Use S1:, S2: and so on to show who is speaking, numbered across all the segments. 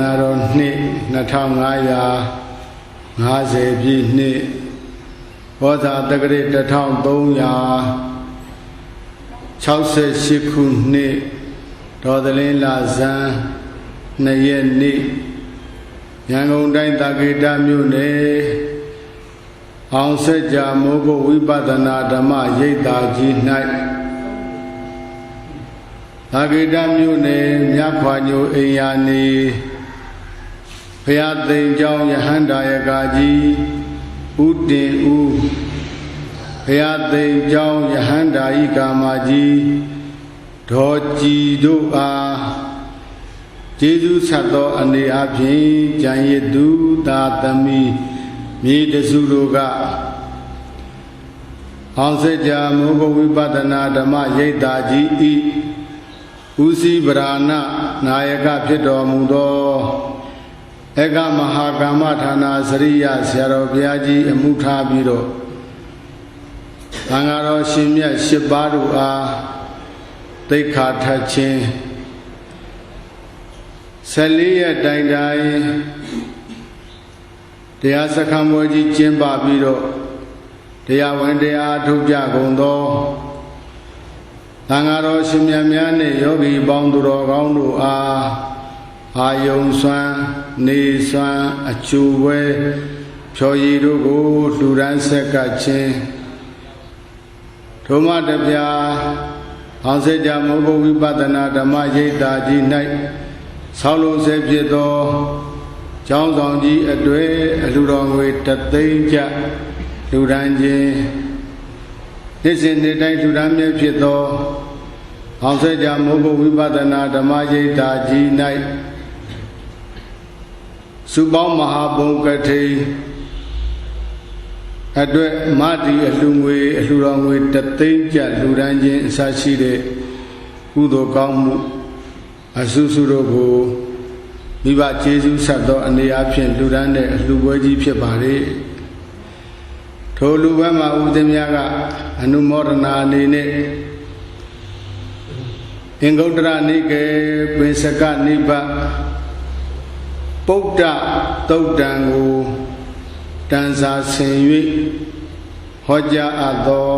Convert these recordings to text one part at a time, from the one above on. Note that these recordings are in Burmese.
S1: နာတော်နှစ်2550ပြည့်နှစ်ဘောဇာတက္ကရာ1368ခုနှစ်ဒေါ်သလင်းလဇန်2ရက်နေ့ရန်ကုန်တိုင်းသာကေတမြို့နယ်အောင်စကြမိုးကုတ်ဝိပဿနာဓမ္မရိပ်သာကြီး၌သာကေတမြို့နယ်မြခွာညိုအိမ်ယာနေဘုရားသိမ်ကျောင်းယဟန္တာယကာကြီးဦးတင်ဦးဘုရားသိမ်ကျောင်းယဟန္တာဤကာမကြီးဒေါ်ကြည်တို့အားကျေးဇူးဆက်သောအနေအဖြင့်ကြံရည်သူသာသမီမြေတစုတို့ကအောင်စကြမိုးကုတ်ဝိပဿနာဓမ္မရိပ်သာကြီးဤဦးစီးဗရာဏနာယကဖြစ်တော်မူသောဧကမဟာကာမဌာနစရိယဆရာတော်ဘုရားကြီးအမှုထားပြီးတော့သံဃာတော်ရှင်မြတ်၈ပါးတို့အားသိက္ခာထပ်ခြင်း14ရက်တိုင်တိုင်တရားစခန်းပွဲကြီးကျင်းပပြီးတော့တရားဝင်တရားထုတ်ကြကုန်သောသံဃာတော်ရှင်မြတ်များနှင့်ယောဂီပေါင်းသူတော်ကောင်းတို့အားအာယုံစွမ်းနေစွမ်းအကျိုးဝဲဖြော်ရည်တို့ကိုလှူဒန်းဆက်ကပ်ခြင်းထိုမှတပြားအောင်စကြမိုးကုတ်ဝိပဿနာဓမ္မရိပ်သာကြီး၌ဆောက်လုပ်ဆဲဖြစ်သောကျောင်းဆောင်ကြီးအတွေ့အလှူတော်ငွေ3သိန်းကျပ်လှူဒန်းခြင်းနေ့စဉ်နေ့တိုင်းလှူဒန်းမြဲဖြစ်သောအောင်စကြမိုးကုတ်ဝိပဿနာဓမ္မရိပ်သာကြီး၌စုပေါင်းမဟာဘုံကထိန်အတွက်မတိအလှူငွေအလှူတော်ငွေ3သိန်းကျပ်လှူဒန်းခြင်းအစရှိတဲ့ကုသိုလ်ကောင်းမှုအဆုစုတို့ကိုမိဘကျေးဇူးဆက်သောအနေအချင်းလှူဒန်းတဲ့အလှူပွဲကြီးဖြစ်ပါလေထိုလူပွဲမှာဦးဇင်းများကအနုမောဒနာအနေနဲ့အင်္ဂုတ္တရနိကေပိစကနိဗ္ဗပုဒ္ဒသုတ်တံကိုတန်စာဆင်၍ဟောကြားအပ်သော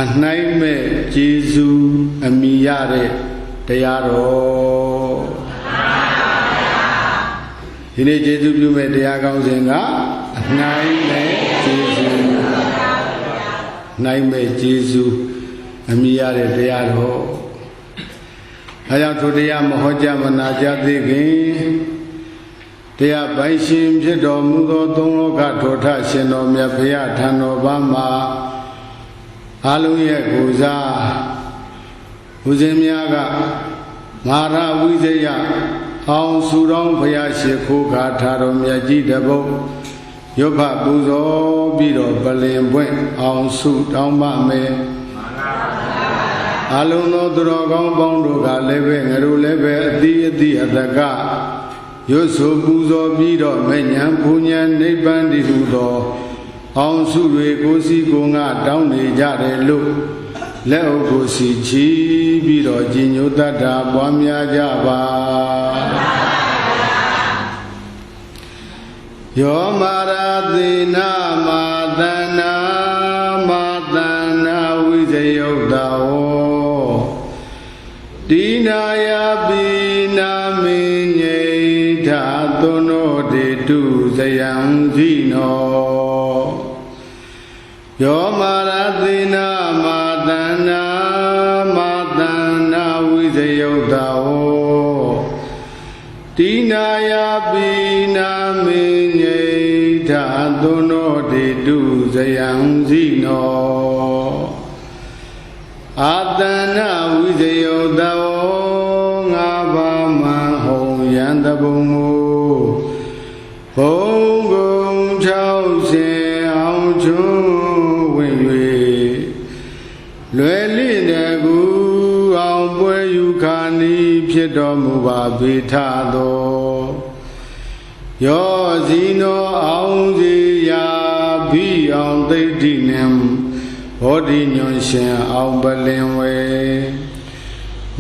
S1: အနှိုင်းမဲ့ကျေးဇူးအမိရတဲ့တရားတော်ဒီနေ့ကျေးဇူးပြုမဲ့တရားကောင်းစဉ်ကအနှိုင်းမဲ့ကျေးဇူးနှိုင်းမဲ့ကျေးဇူးအမိရတဲ့တရားတော်အဲကြောင့်ထိုတရားမဟောကြားမနာကြားသေးခင်တရားပိုင်ရှင်ဖြစ်တော်မူသောသုံးလောကထောထရှင်တော်မြတ်ဘုရားထံတော်ဘာမှာအလုံးရဲ့ကိုယ်စားဦးဇင်းများကမဟာရဝိဇယအောင်စုတော်ဘုရားရှိခိုးခါထာတော်မြတ်ကြီးတပုတ်ရွတ်ဖပူဇော်ပြီးတော့ပလင်ပွင့်အောင်စုတောင်းပါမယ်အလုံးသောသူတော်ကောင်းပေါင်းတို့ကလည်းပဲငါတို့လည်းပဲအတိအသကရွတ်ဆိုပူဇော်ပြီးတော့မဉ္ဇဉ်ဘုံဉဏ်နိဗ္ဗာန်တည်ဟူသောအောင်စုတွေကိုစီကိုငါတောင်းနေကြတယ်လို့လက်အုပ်ကိုစီချီပြီးတော့ကြည်ညိုတတ်တာပွားများကြပါယောမာရသေနာမာတနာမာတနာဝိဇယုတ်တာဝတိနာယပိနာမေညိထာသုနောတေတုဇယံဇိနောယောမာရသေနာမာတနာမာတနာဝိဇယုတ်တာဝတိနာယပိနာမေညိထာသုနောတေတုဇယံဇိနောအာတနာဝိဇယုတ်တာဝငါးပါးမဟုံယံတဘုံကိုဘုံကုံ60အောင်ချွန်းဝင်၍လွယ်လင့်တကူအောင်ပွဲယူခာနီဖြစ်တော်မူပါပေထသောယောဇီနောအောင်စီယာဘိအောင်သိဋ္ဌိနံဘောဓိညွန်ရှင်အောင်ပလင်ဝေ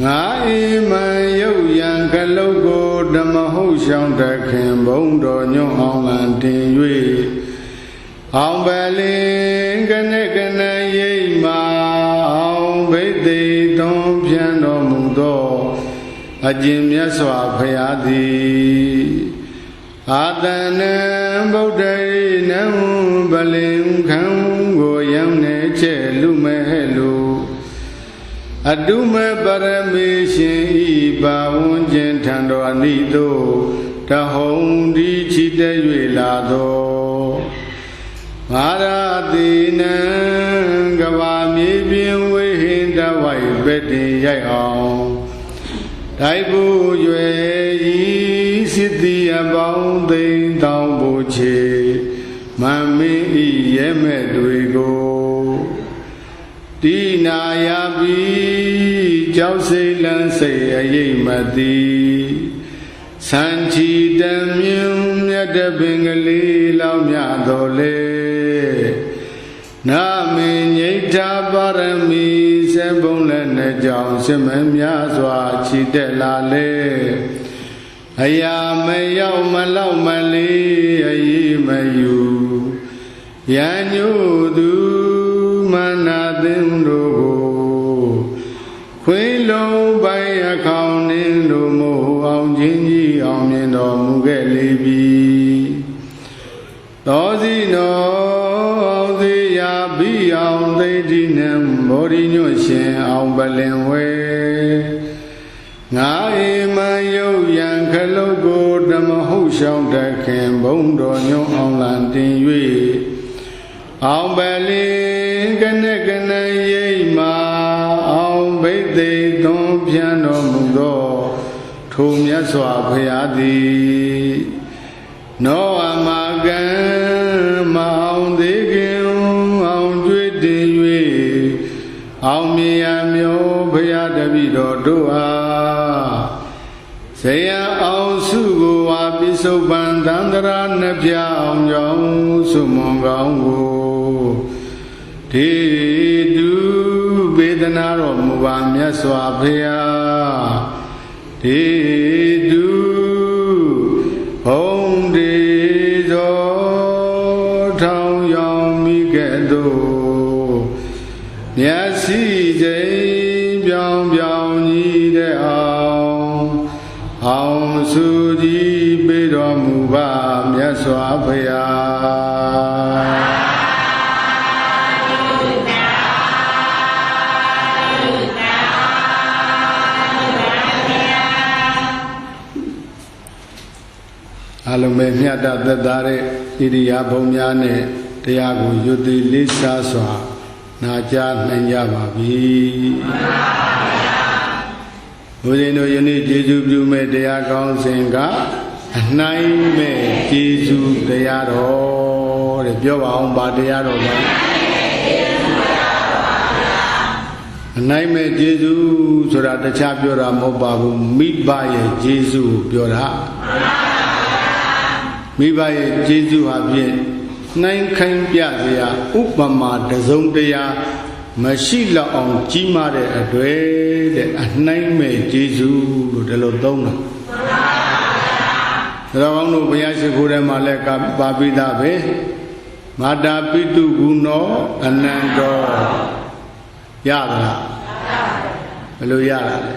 S1: ငါအိမံယုတ်ယံကလုတ်ကိုဓမ္မဟု ရှောင်းတခင်ဘုံတော်ညွန့်အောင်လံတင်၍အောင်ပလင်ကနဲ့ကနဲ့ရိပ်မာအောင်ဘိသိသွန်ပြန်တော်မူသောအကျင့်မြတ်စွာဘုရားသည်အာတနံဗုဒ္ဓရေနံပလင်ခံကိုယံနေချဲလူမဲလူအတုမပရမေရှင်ဤပါဝန်းကျင်ထံတော်အနိသို့တဟုံဒီချီတဲ့၍လာသောငါရတိနံကဘာမြေပြင်ဝိဟိန္ဒဝိုက်ပက်တင်ရိုက်အောင်တိုက်ဖို့ရွယ်ဤစစ်တီအပေါင်းသိန်းတောင်းဖို့ချေမမင်းဤရဲမဲ့တွေကိုတိနာယပိကြောက်စိတ်လန်းစိတ်အရေးမသိစံချီတမြင်းမြတ်တပင်ကလေးလောင်းမြတော်လေနာမင်းညိဋ္ဌပါရမီစေဘုံလည်းနဲ့ကြောင့်စမများစွာချီတက်လာလေအရာမရောက်မလောက်မလေးအရေးမယူရန်ညို့သူမနာသင်တို့ကိုခွေးလုံးပိုင်အခေါင်နှင်းတို့မို့အောင်ချင်းကြီးအောင်မြင်တော်မူခဲ့လေပြီသောစီနောအောင်စေရာဘိအောင်သိတိနံဘောဓိညွတ်ရှင်အောင်ပလင်ဝဲငါအိမယုတ်ရန်ခလုတ်ကိုဓမ္မဟုတ်ရှောင်းတခင်ဘုံတော်ညွန့်အောင်လံတင်၍အောင်ပလင်ကနဲ့ကနဲ့ရိပ်မာအောင်ဘိသိသွန်ပြန်တော်မူသောထိုမြတ်စွာဘုရားသည်နောအမကံမအောင်သေးခင်အောင်ကျွေးတင်၍အောင်မြင်ရမျိုးဘုရားတပည့်တော်တို့အားဇယံအောင်စုကိုဝါပိစုပန်သန္တရာနှပြအောင်ကြောင့်စုမွန်ကောင်းကိုဒေတုပေဒနာတော်မူပါမြတ်စွာဘုရားဒေတုဘုံဒေသောထောင်ရောင်မိကဲ့သို့မျက်စိချိန်ပြောင်းပြောင်းကြီးတဲ့အောင်စုကြည်ပေးတော်မူပါမြတ်စွာဘုရားအလုံးမဲ့မြတ်တသက်သာတဲ့ဣရိယာပုများနဲ့တရားကိုယုတိလေးစားစွာနာကြားနိုင်ကြပါပြီဘုရင်တို့ယနေ့ကျေးဇူးပြုမဲ့တရားကောင်းစဉ်ကအနိုင်မဲ့ကျေးဇူးတရားတော်တဲ့ပြောပါအောင်ဗာတရားတော်ပါအနိုင်မဲ့ကျေးဇူးဆိုတာတခြားပြောတာမဟုတ်ပါဘူးမိဘရဲ့ကျေးဇူးကိုပြောတာမိဘရဲ့ကျေးဇူးဟာဖြင့်နှိုင်းခိုင်းပြစရာဥပမာတစုံတရာမရှိလောက်အောင်ကြီးမားတဲ့အတွေ့တဲ့အနှိုင်းမဲ့ကျေးဇူးလို့ဒီလိုသုံးတာဒါကောင်းတို့ဘုရားရှိခိုးထဲမှာလည်းပါပိသပဲမာတာပိတုဂုဏောအနန္တောရသလားဘယ်လိုရတာလဲ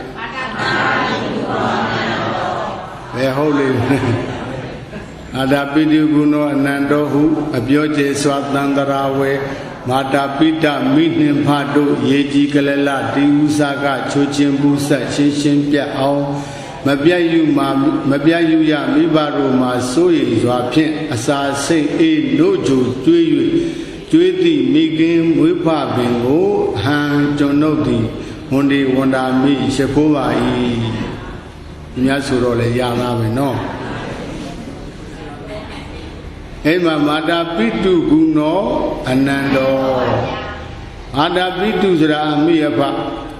S1: ဘယ်ဟုတ်လိမ့်အာတာပိတုဂုဏောအနန္တောဟုအပြောကျေစွာသန္တရာဝေမာတာပိတမိနှင်ဖတို့ရေကြီးကလလတိဥစာကချိုချင်းပူဆက်ရှင်းရှင်းပြတ်အောင်မပြတ်ယူရမိဘတို့မှာစိုးရိမ်စွာဖြင့်အစာစိတ်အေးတို့ကြိုကျွေး၍ကျွေးသည့်မိခင်မွေးဖပင်ကိုဟံကျွန်ုပ်သည်ဝန်ဒီဝန်တာမိရှိခိုးပါ၏မြတ်ဆိုတော့လေရသားပဲနော်အဲ့မှာမာတာပိတုဂုဏောအနန္တောမာတာပိတုဆိုတာအမိအဖ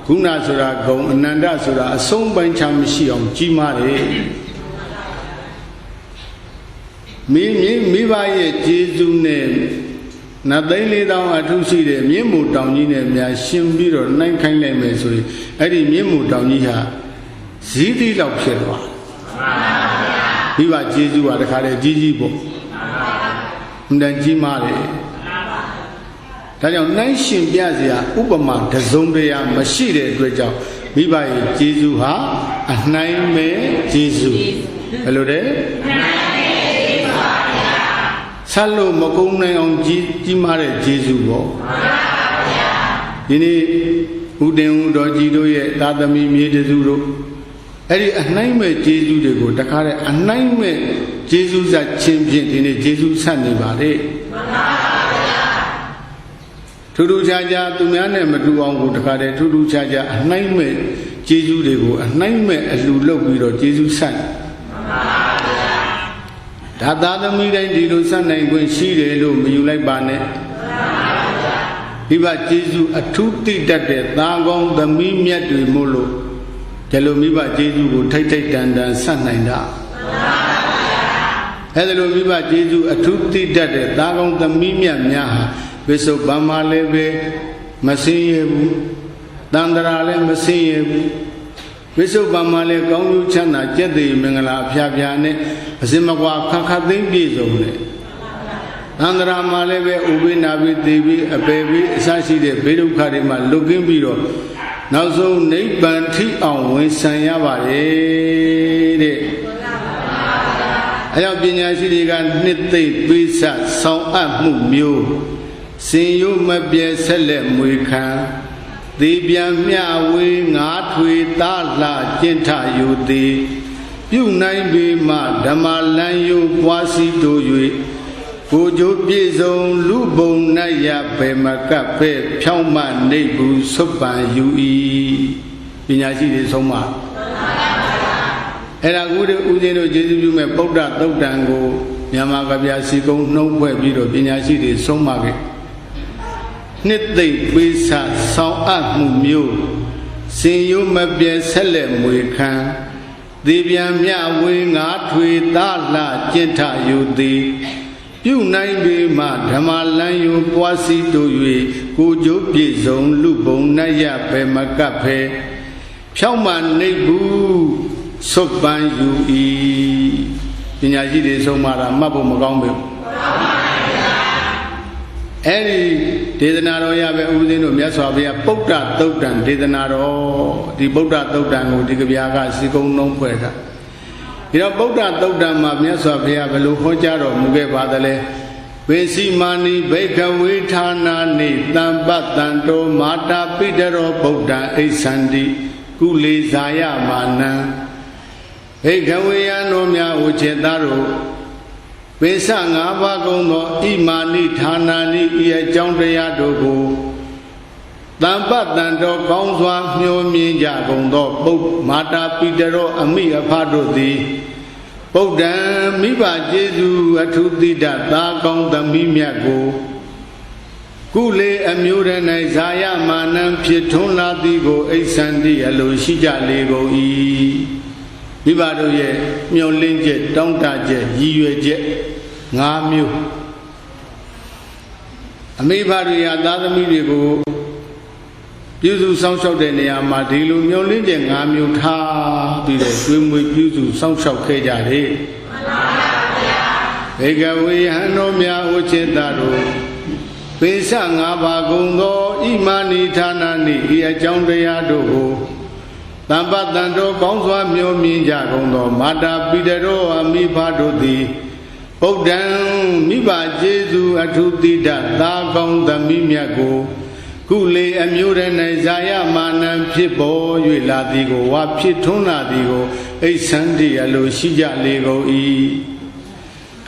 S1: ဂုဏဆိုတာဂုံအနန္တဆိုတာအဆုံးပိုင်းချမရှိအောင်ကြီးမားတယ်မိဘရဲ့ကျေးဇူးနဲ့နတ်သိန်း၄000အထုရှိတဲ့မြင့်မို့တောင်ကြီးနဲ့များရှင်ပြီးတော့နှိုင်းခိုင်းလိုက်မယ်ဆိုရင်အဲ့ဒီမြင့်မို့တောင်ကြီးဟာဇီးသီးလောက်ဖြစ်သွား မိဘကျေးဇူးဟာတခါတည်းကြီးကြီးပေါ့အမှန်ကြီးမားတယ်ဒါကြောင့်နှိုင်းရှင်ပြစရာဥပမာတစုံတရာမရှိတဲ့အတွက်ကြောင့်မိဘရဲ့ကျေးဇူးဟာအနှိုင်းမဲ့ကျေးဇူးဘယ်လိုလဲဆက်လို့မကုန်းနိုင်အောင်ကြီးမားတဲ့ကျေးဇူးပေါ့ဒီနေ့ဦးတင်ဦးတော်ကြီးတို့ရဲ့သာသမီမြေတစုတို့အဲ့ဒီအနှိုင်းမဲ့ကျေးဇူးတွေကိုတခါတည်းအနှိုင်းမဲ့ကျေးဇူးဆက်ချင်းဖြင့်ဒီနေ့ကျေးဇူးဆက်နေပါလေထူးထူးခြားခြားသူများနဲ့မတူအောင်ကိုတခါတည်းထူးထူးခြားခြားအနှိုင်းမဲ့ကျေးဇူးတွေကိုအနှိုင်းမဲ့အလှလုပ်ပြီးတော့ကျေးဇူးဆက်ဒါသာသမီတိုင်းဒီလိုဆက်နိုင်ခွင့်ရှိတယ်လို့မယူလိုက်ပါနဲ့ဒီဘကျေးဇူးအထူးသိတတ်တဲ့သားကောင်းသမီးမြတ်တွေမို့လို့ဒီလိုမိဘကျေးဇူးကိုထိတ်ထိတ်တန်တန်ဆက်နိုင်တာအဲ့ဒါလိုမိဘကျေးဇူးအထူးသိတတ်တဲ့သားကောင်းသမီးမြတ်များဟာဝိသုဘာမလည်းပဲမစင်းရဘူးတန္တရာလည်းမစင်းရဘူးဝိသုဘာမလည်းကောင်းကျိုးချမ်းသာကျက်တည်မင်္ဂလာဖျားဖျားနဲ့အစင်မကွာခခသိမ့်ပြည့်စုံတယ်တန္တရာမှာလည်းပဲဥပိ္ပနာပိသေပိအပေပိအစရှိတဲ့ဘေးဒုက္ခတွေမှာလွတ်ကင်းပြီးတော့နောက်ဆုံးနိဗ္ဗာန်ထိအောင်ဝင်ဆံရပါတယ်တဲ့အဲကြောင့်ပညာရှိတွေကနှစ်သိမ့်ပိစဆောင်းအပ်မှုမျိုးစင်ရိုးမပြဲဆက်လက်မွေခံသေပြန်မျှဝေငါးထွေသားလှကျင့်ထယူသည်ပြုနိုင်ပေမှဓမ္မလမ်းယုံပွားစီတို့၍ကိုကြိုးပြည့်စုံလူပုံနတ်ရပေမကပ်ပဲဖြောင်းမနေဘူးဆွပန်ယူ၏ပညာရှိတွေဆုံးမအဲ့ဒါကူတဲ့ဦးဇင်းတို့ကျေးဇူးပြုမဲ့ဗုဒ္ဓသုတ်တံကိုမြန်မာကဗျာစီကုံနှုံးဖွဲ့ပြီးတော့ပညာရှိတွေဆုံးမခဲ့နှစ်သိမ့်ပိစဆောင်းအပ်မှုမျိုးစင်ရိုးမပြဲဆက်လက်မွေခံသေပြန်မြဝေငါးထွေသားလှကျင့်ထယူသည်ပြုနိုင်ပေမှဓမ္မလမ်းယုံပွားစီတို့၍ကိုကြိုးပြည့်စုံလူပုံနတ်ရပဲမကပ်ဖဲဖြောင်းမနေဘူးဆွပန်ယူ၏ပညာရှိတွေဆုံးမတာမှတ်ဖို့မကောင်းဘူးအဲ့ဒီဒေသနာတော်ရပဲဦးဇင်းတို့မြတ်စွာဘုရားပုဒ္ဒသုတ်တံဒေသနာတော်ဒီပုဒ္ဒသုတ်တံကိုဒီကဗျာကစီကုံနှုံးဖွဲ့တာဒီတော့ပုဒ္ဒသုတ်တံမှာမြတ်စွာဘုရားဘယ်လိုဟောကြားတော်မူခဲ့ပါသလဲဝေစီမာနိဘိက္ခဝေဌာနာနိတံပတံတောမာတာပိတရောဗုဒ္ဓံအိသန္တိကုလေဇာယမာနံဘိက္ခဝေယံတို့များဥချေသားတို့ဝိသ၅ပါးကုံသောဣမာနိဌာနာနိဤအကြောင်းတရားတို့ကိုတံပတံတော်ကောင်းစွာမျှော်မြင်ကြကုန်သောပုဒ်မာတာပိတရောအမိအဖတို့သည်ဗုဒ္ဓံမိဘကျေးဇူးအထုတိတသာကောင်းသမီးမြတ်ကိုကုလေအမျိုးရ၌ဇာယမာနံဖြစ်ထွန်းလာသည်ကိုအိသန္တိအလိုရှိကြလေကုန်၏မိဘတို့ရဲ့မျှော်လင့်ချက်တောင်းတချက်ရည်ရွယ်ချက်၅မျိုးအမိဘတွေဟာသားသမီးတွေကိုပြုစုစောင့်ရှောက်တဲ့နေရာမှာဒီလိုမျှော်လင့်ချက်၅မျိုးထားပြီးတော့ကျွေးမွေးပြုစုစောင့်ရှောက်ခဲ့ကြတယ်မှန်ပါဗျာဘေကဝေဟံတော်များဥချေတတို့ပိစ၅ပါးကုန်သောဣမာနိဌာနာနိဤအကြောင်းတရားတို့ကိုတံပတံတော်ကောင်းစွာမျှော်မြင်ကြကုန်သောမာတာပိတရောအမိဖတို့သည်ဗုဒ္ဓံမိဘကျေးဇူးအထုတိတသာကောင်းသမီးမြတ်ကိုကုလေအမျိုးရ၌ဇာယမာနံဖြစ်ပေါ်၍လာသည်ကိုဝါဖြစ်ထွန်းလာသည်ကိုအိသန္တိအလိုရှိကြလေကုန်၏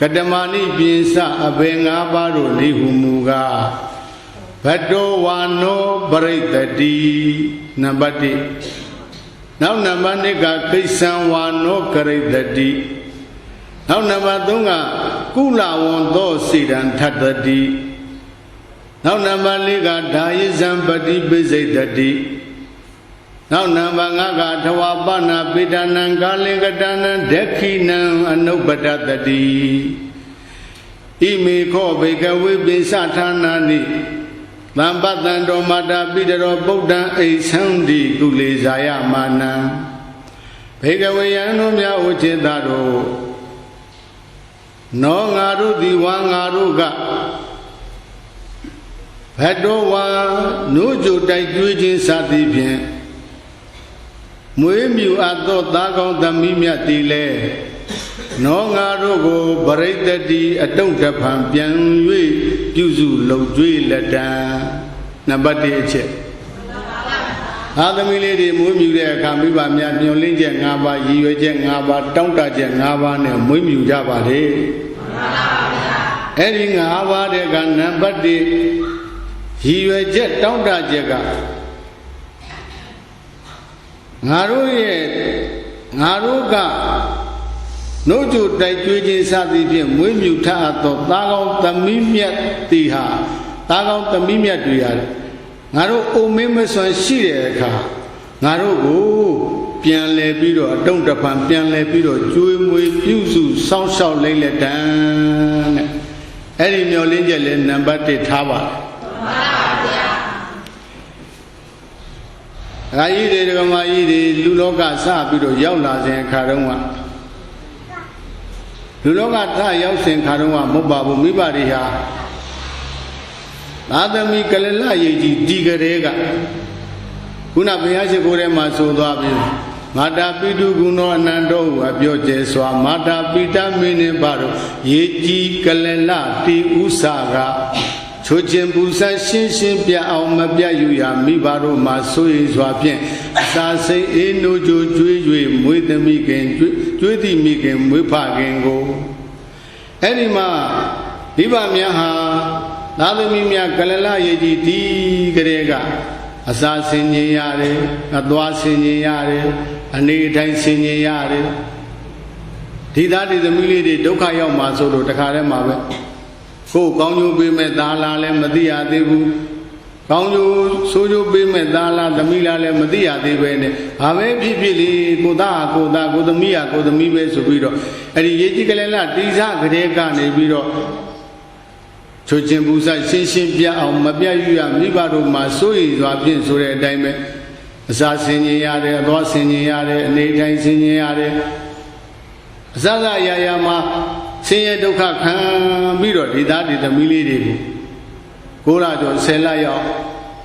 S1: ကတမဏိပြင်စအဘေ၅ပါးတို့နေဟုမူကားဘတ္တောဝါနောပရိတ္တိနံပါတ်1နောက်နံပါတ်2ကကိစ္ဆံဝါနောကရိတ္တိနောက်နံပါတ်3ကကုလဝံသောစိတံထတ္တိနောက်နံပါတ်4ကဓာယိဇံပတိပိစိတ္တိနောက်နံပါတ်5ကထဝပနာပိတနံကာလင်္ကတနံဒက္ခိနံအနုပတတတိဣမေခောဘေကဝေပိစဌာနာနိတံပတံတောမာတာပိတရောဗုဒ္ဓံအိသန္တိကုလေဇာယမာနံဘေကဝေယံတို့များဥจิตသားတို့ နောငါတို့သည်ဝါငါတို့ကဘတ်တော်ဝါနိုးကြိုတိုက်ကျွေးခြင်းစသည်ဖြင့်မွေးမြူအပ်သောသားကောင်းသမီးမြတ်သည်လဲနောငါတို့ကိုပရိသတ်တိအတုံတဖန်ပြန်၍ပြုစုလုံကျွေးလက်တံနံပါတ်1အချက်အာသမီးလေးတွေမွေးမြူတဲ့အခါမိဘများညွန်လင်းချက်၅ပါးရည်ရွယ်ချက်၅ပါးတောင်းတချက်၅ပါးနဲ့မွေးမြူကြပါလေအဲ့ဒီ၅ပါးတဲ့ကနံပါတ်1ရည်ရွယ်ချက်တောင်းတချက်ကငါတို့ကနို့ကြိုတိုက်ကျွေးခြင်းစသည်ဖြင့်မွေးမြူထအပ်သောသားကောင်းသမီးမြတ်တီဟာသားကောင်းသမီးမြတ်တွေဟာငါတို့အုံမင်းမဆွမ်းရှိတဲ့အခါငါတို့ကိုပြန်လဲပြီးတော့အတုံးတဖန်ပြန်လဲပြီးတော့ကျွေးမွေးပြုစုစောင့်ရှောက်လိုက်လက်တန်းတဲ့အဲ့ဒီမျောလင်းချက်လဲနံပါတ်1ထားပါအခါကြီးတွေဒကမာကြီးတွေလူလောကစပြီးတော့ရောက်လာစဉ်အခါတုန်းကလူလောကထရောက်စဉ်ခါတုန်းကမဟုတ်ပါဘူးမိဘတွေဟာသာသမီကလလရေကြီးဒီကလေးကခုနဘုရားရှိခိုးထဲမှာဆိုသွားပြီမာတာပိတုကုဏောအနန္တောဟုအပြောကျဲစွာမာတာပိတမင်းနှင့်ပါတော့ရေကြီးကလလတီဥ္စာကချိုခြင်းပူဇက်ရှင်းရှင်းပြအောင်မပြတ်ယူရမိဘတို့မှာဆိုရင်စွာဖြင့်အစာစိတ်အေးနိုးကြွကျွေး၍မွေးသမီးခင်ကျွေးသည်မိခင်မွေးဖခင်ကိုအဲ့ဒီမှာမိဘများဟာသာသမီများကလလရေကြီးဒီကလေးကအစာဆင်ញင်ရတယ်အသွားဆင်ញင်ရတယ်အနေတိုင်းဆင်ញင်ရတယ်ဒီသားဒီသမီးလေးတွေဒုက္ခရောက်မှာဆိုလို့တခါတည်းမှာပဲကိုယ်ကောင်းကျိုးပေးမဲ့သားလားလည်းမသိရသေးဘူးကောင်းကျိုးဆိုးကျိုးပေးမဲ့သားလားသမီးလားလည်းမသိရသေးပဲနဲ့ဘာပဲဖြစ်ဖြစ်လေကိုသားဟာကိုသားကိုသမီးဟာကိုသမီးပဲဆိုပြီးတော့အဲ့ဒီရေကြီးကလေးလားတိစားကလေးကနေပြီးတော့ချိုခြင်းပူဇက်ရှင်းရှင်းပြအောင်မပြတ်ယူရမိဘတို့မှာစိုးရိမ်စွာဖြင့်ဆိုတဲ့အတိုင်းပဲအစာဆင်ញင်ရတယ်အသွားဆင်ញင်ရတယ်အနေတိုင်းဆင်ញင်ရတယ်အစစအရာရာမှာဆင်းရဲဒုက္ခခံပြီးတော့ဒီသားဒီသမီးလေးတွေကိုလကျော်10လရောက်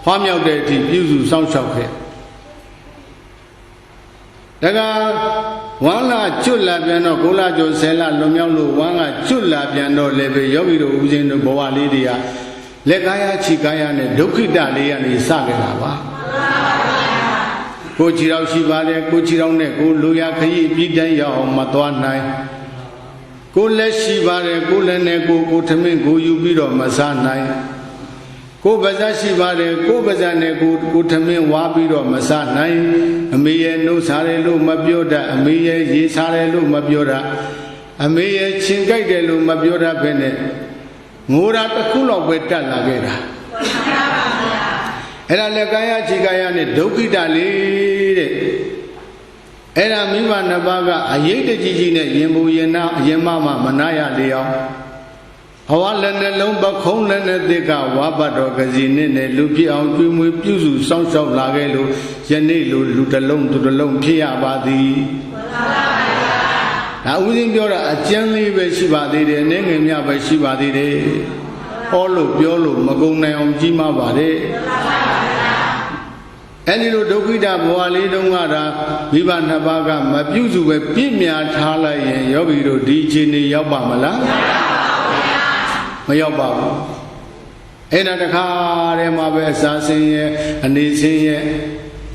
S1: ဖွားမြောက်တဲ့အထိပြုစုစောင့်ရှောက်ခဲ့ဒါကဝမ်းလာကျွတ်လာပြန်တော့9လကျော်10လလွန်မြောက်လို့ဝမ်းကကျွတ်လာပြန်တော့လည်းပဲယောဂီတို့ဦးဇင်းတို့ဘဝလေးတွေကလက်ကားရခြိကားရနဲ့ဒုက္ခိတလေးကနေစခဲ့တာပါကိုခြေတော်ရှိပါတယ်ကိုခြေတော်နဲ့ကိုလိုရာခရီးပြီးတိုင်းရောက်အောင်မသွားနိုင်ကိုလက်ရှိပါတယ်ကိုလည်းနဲ့ကိုထမင်းကိုယူပြီးတော့မစားနိုင်ကိုပါဇက်ရှိပါတယ်ကိုပါဇက်နဲ့ကိုထမင်းဝါပြီးတော့မစားနိုင်အမေရဲ့နှုတ်စားတယ်လို့မပြောတတ်အမေရဲ့ရေစားတယ်လို့မပြောတတ်အမေရဲ့ချင်းကြိုက်တယ်လို့မပြောတတ်ဘဲနဲ့ငိုတာတစ်ခုလောက်ပဲတတ်လာခဲ့တာအဲ့ဒါလက်ကာယခြေကာယနဲ့ဒုက္ခိတလေးတဲ့အဲ့ဒါမိဘနှစ်ပါးကအရေးတကြီးကြီးနဲ့ရင်ပူရင်နာအရင်မမနာရလေအောင်အဝလည်းနှလုံးပခုံးလည်းနဲ့သစ်ကဝါပတ်တော်ကစီနဲ့လူပြအောင်ကျွေးမွေးပြုစုစောင့်ရှောက်လာခဲ့လို့ယနေ့လိုလူတစ်လုံးသူတစ်လုံးဖြစ်ရပါသည်ဒါဦးဇင်းပြောတာအကျဉ်းလေးပဲရှိပါသေးတယ်အနေငယ်များပဲရှိပါသေးတယ်ဟောလို့ပြောလို့မကုန်နိုင်အောင်ကြီးမားပါတယ်အဲ့ဒီလိုဒုက္ခိတဘဝလေးတုန်းကဒါမိဘနှစ်ပါးကမပြုစုပဲပြည့်မြာထားလိုက်ရင်ယောဂီတို့ဒီအခြေအနေရောက်ပါမလားမရောက်ပါဘူးအဲ့ဒါတခါတည်းမှာပဲအစာဆင်းရဲအနေဆင်းရဲ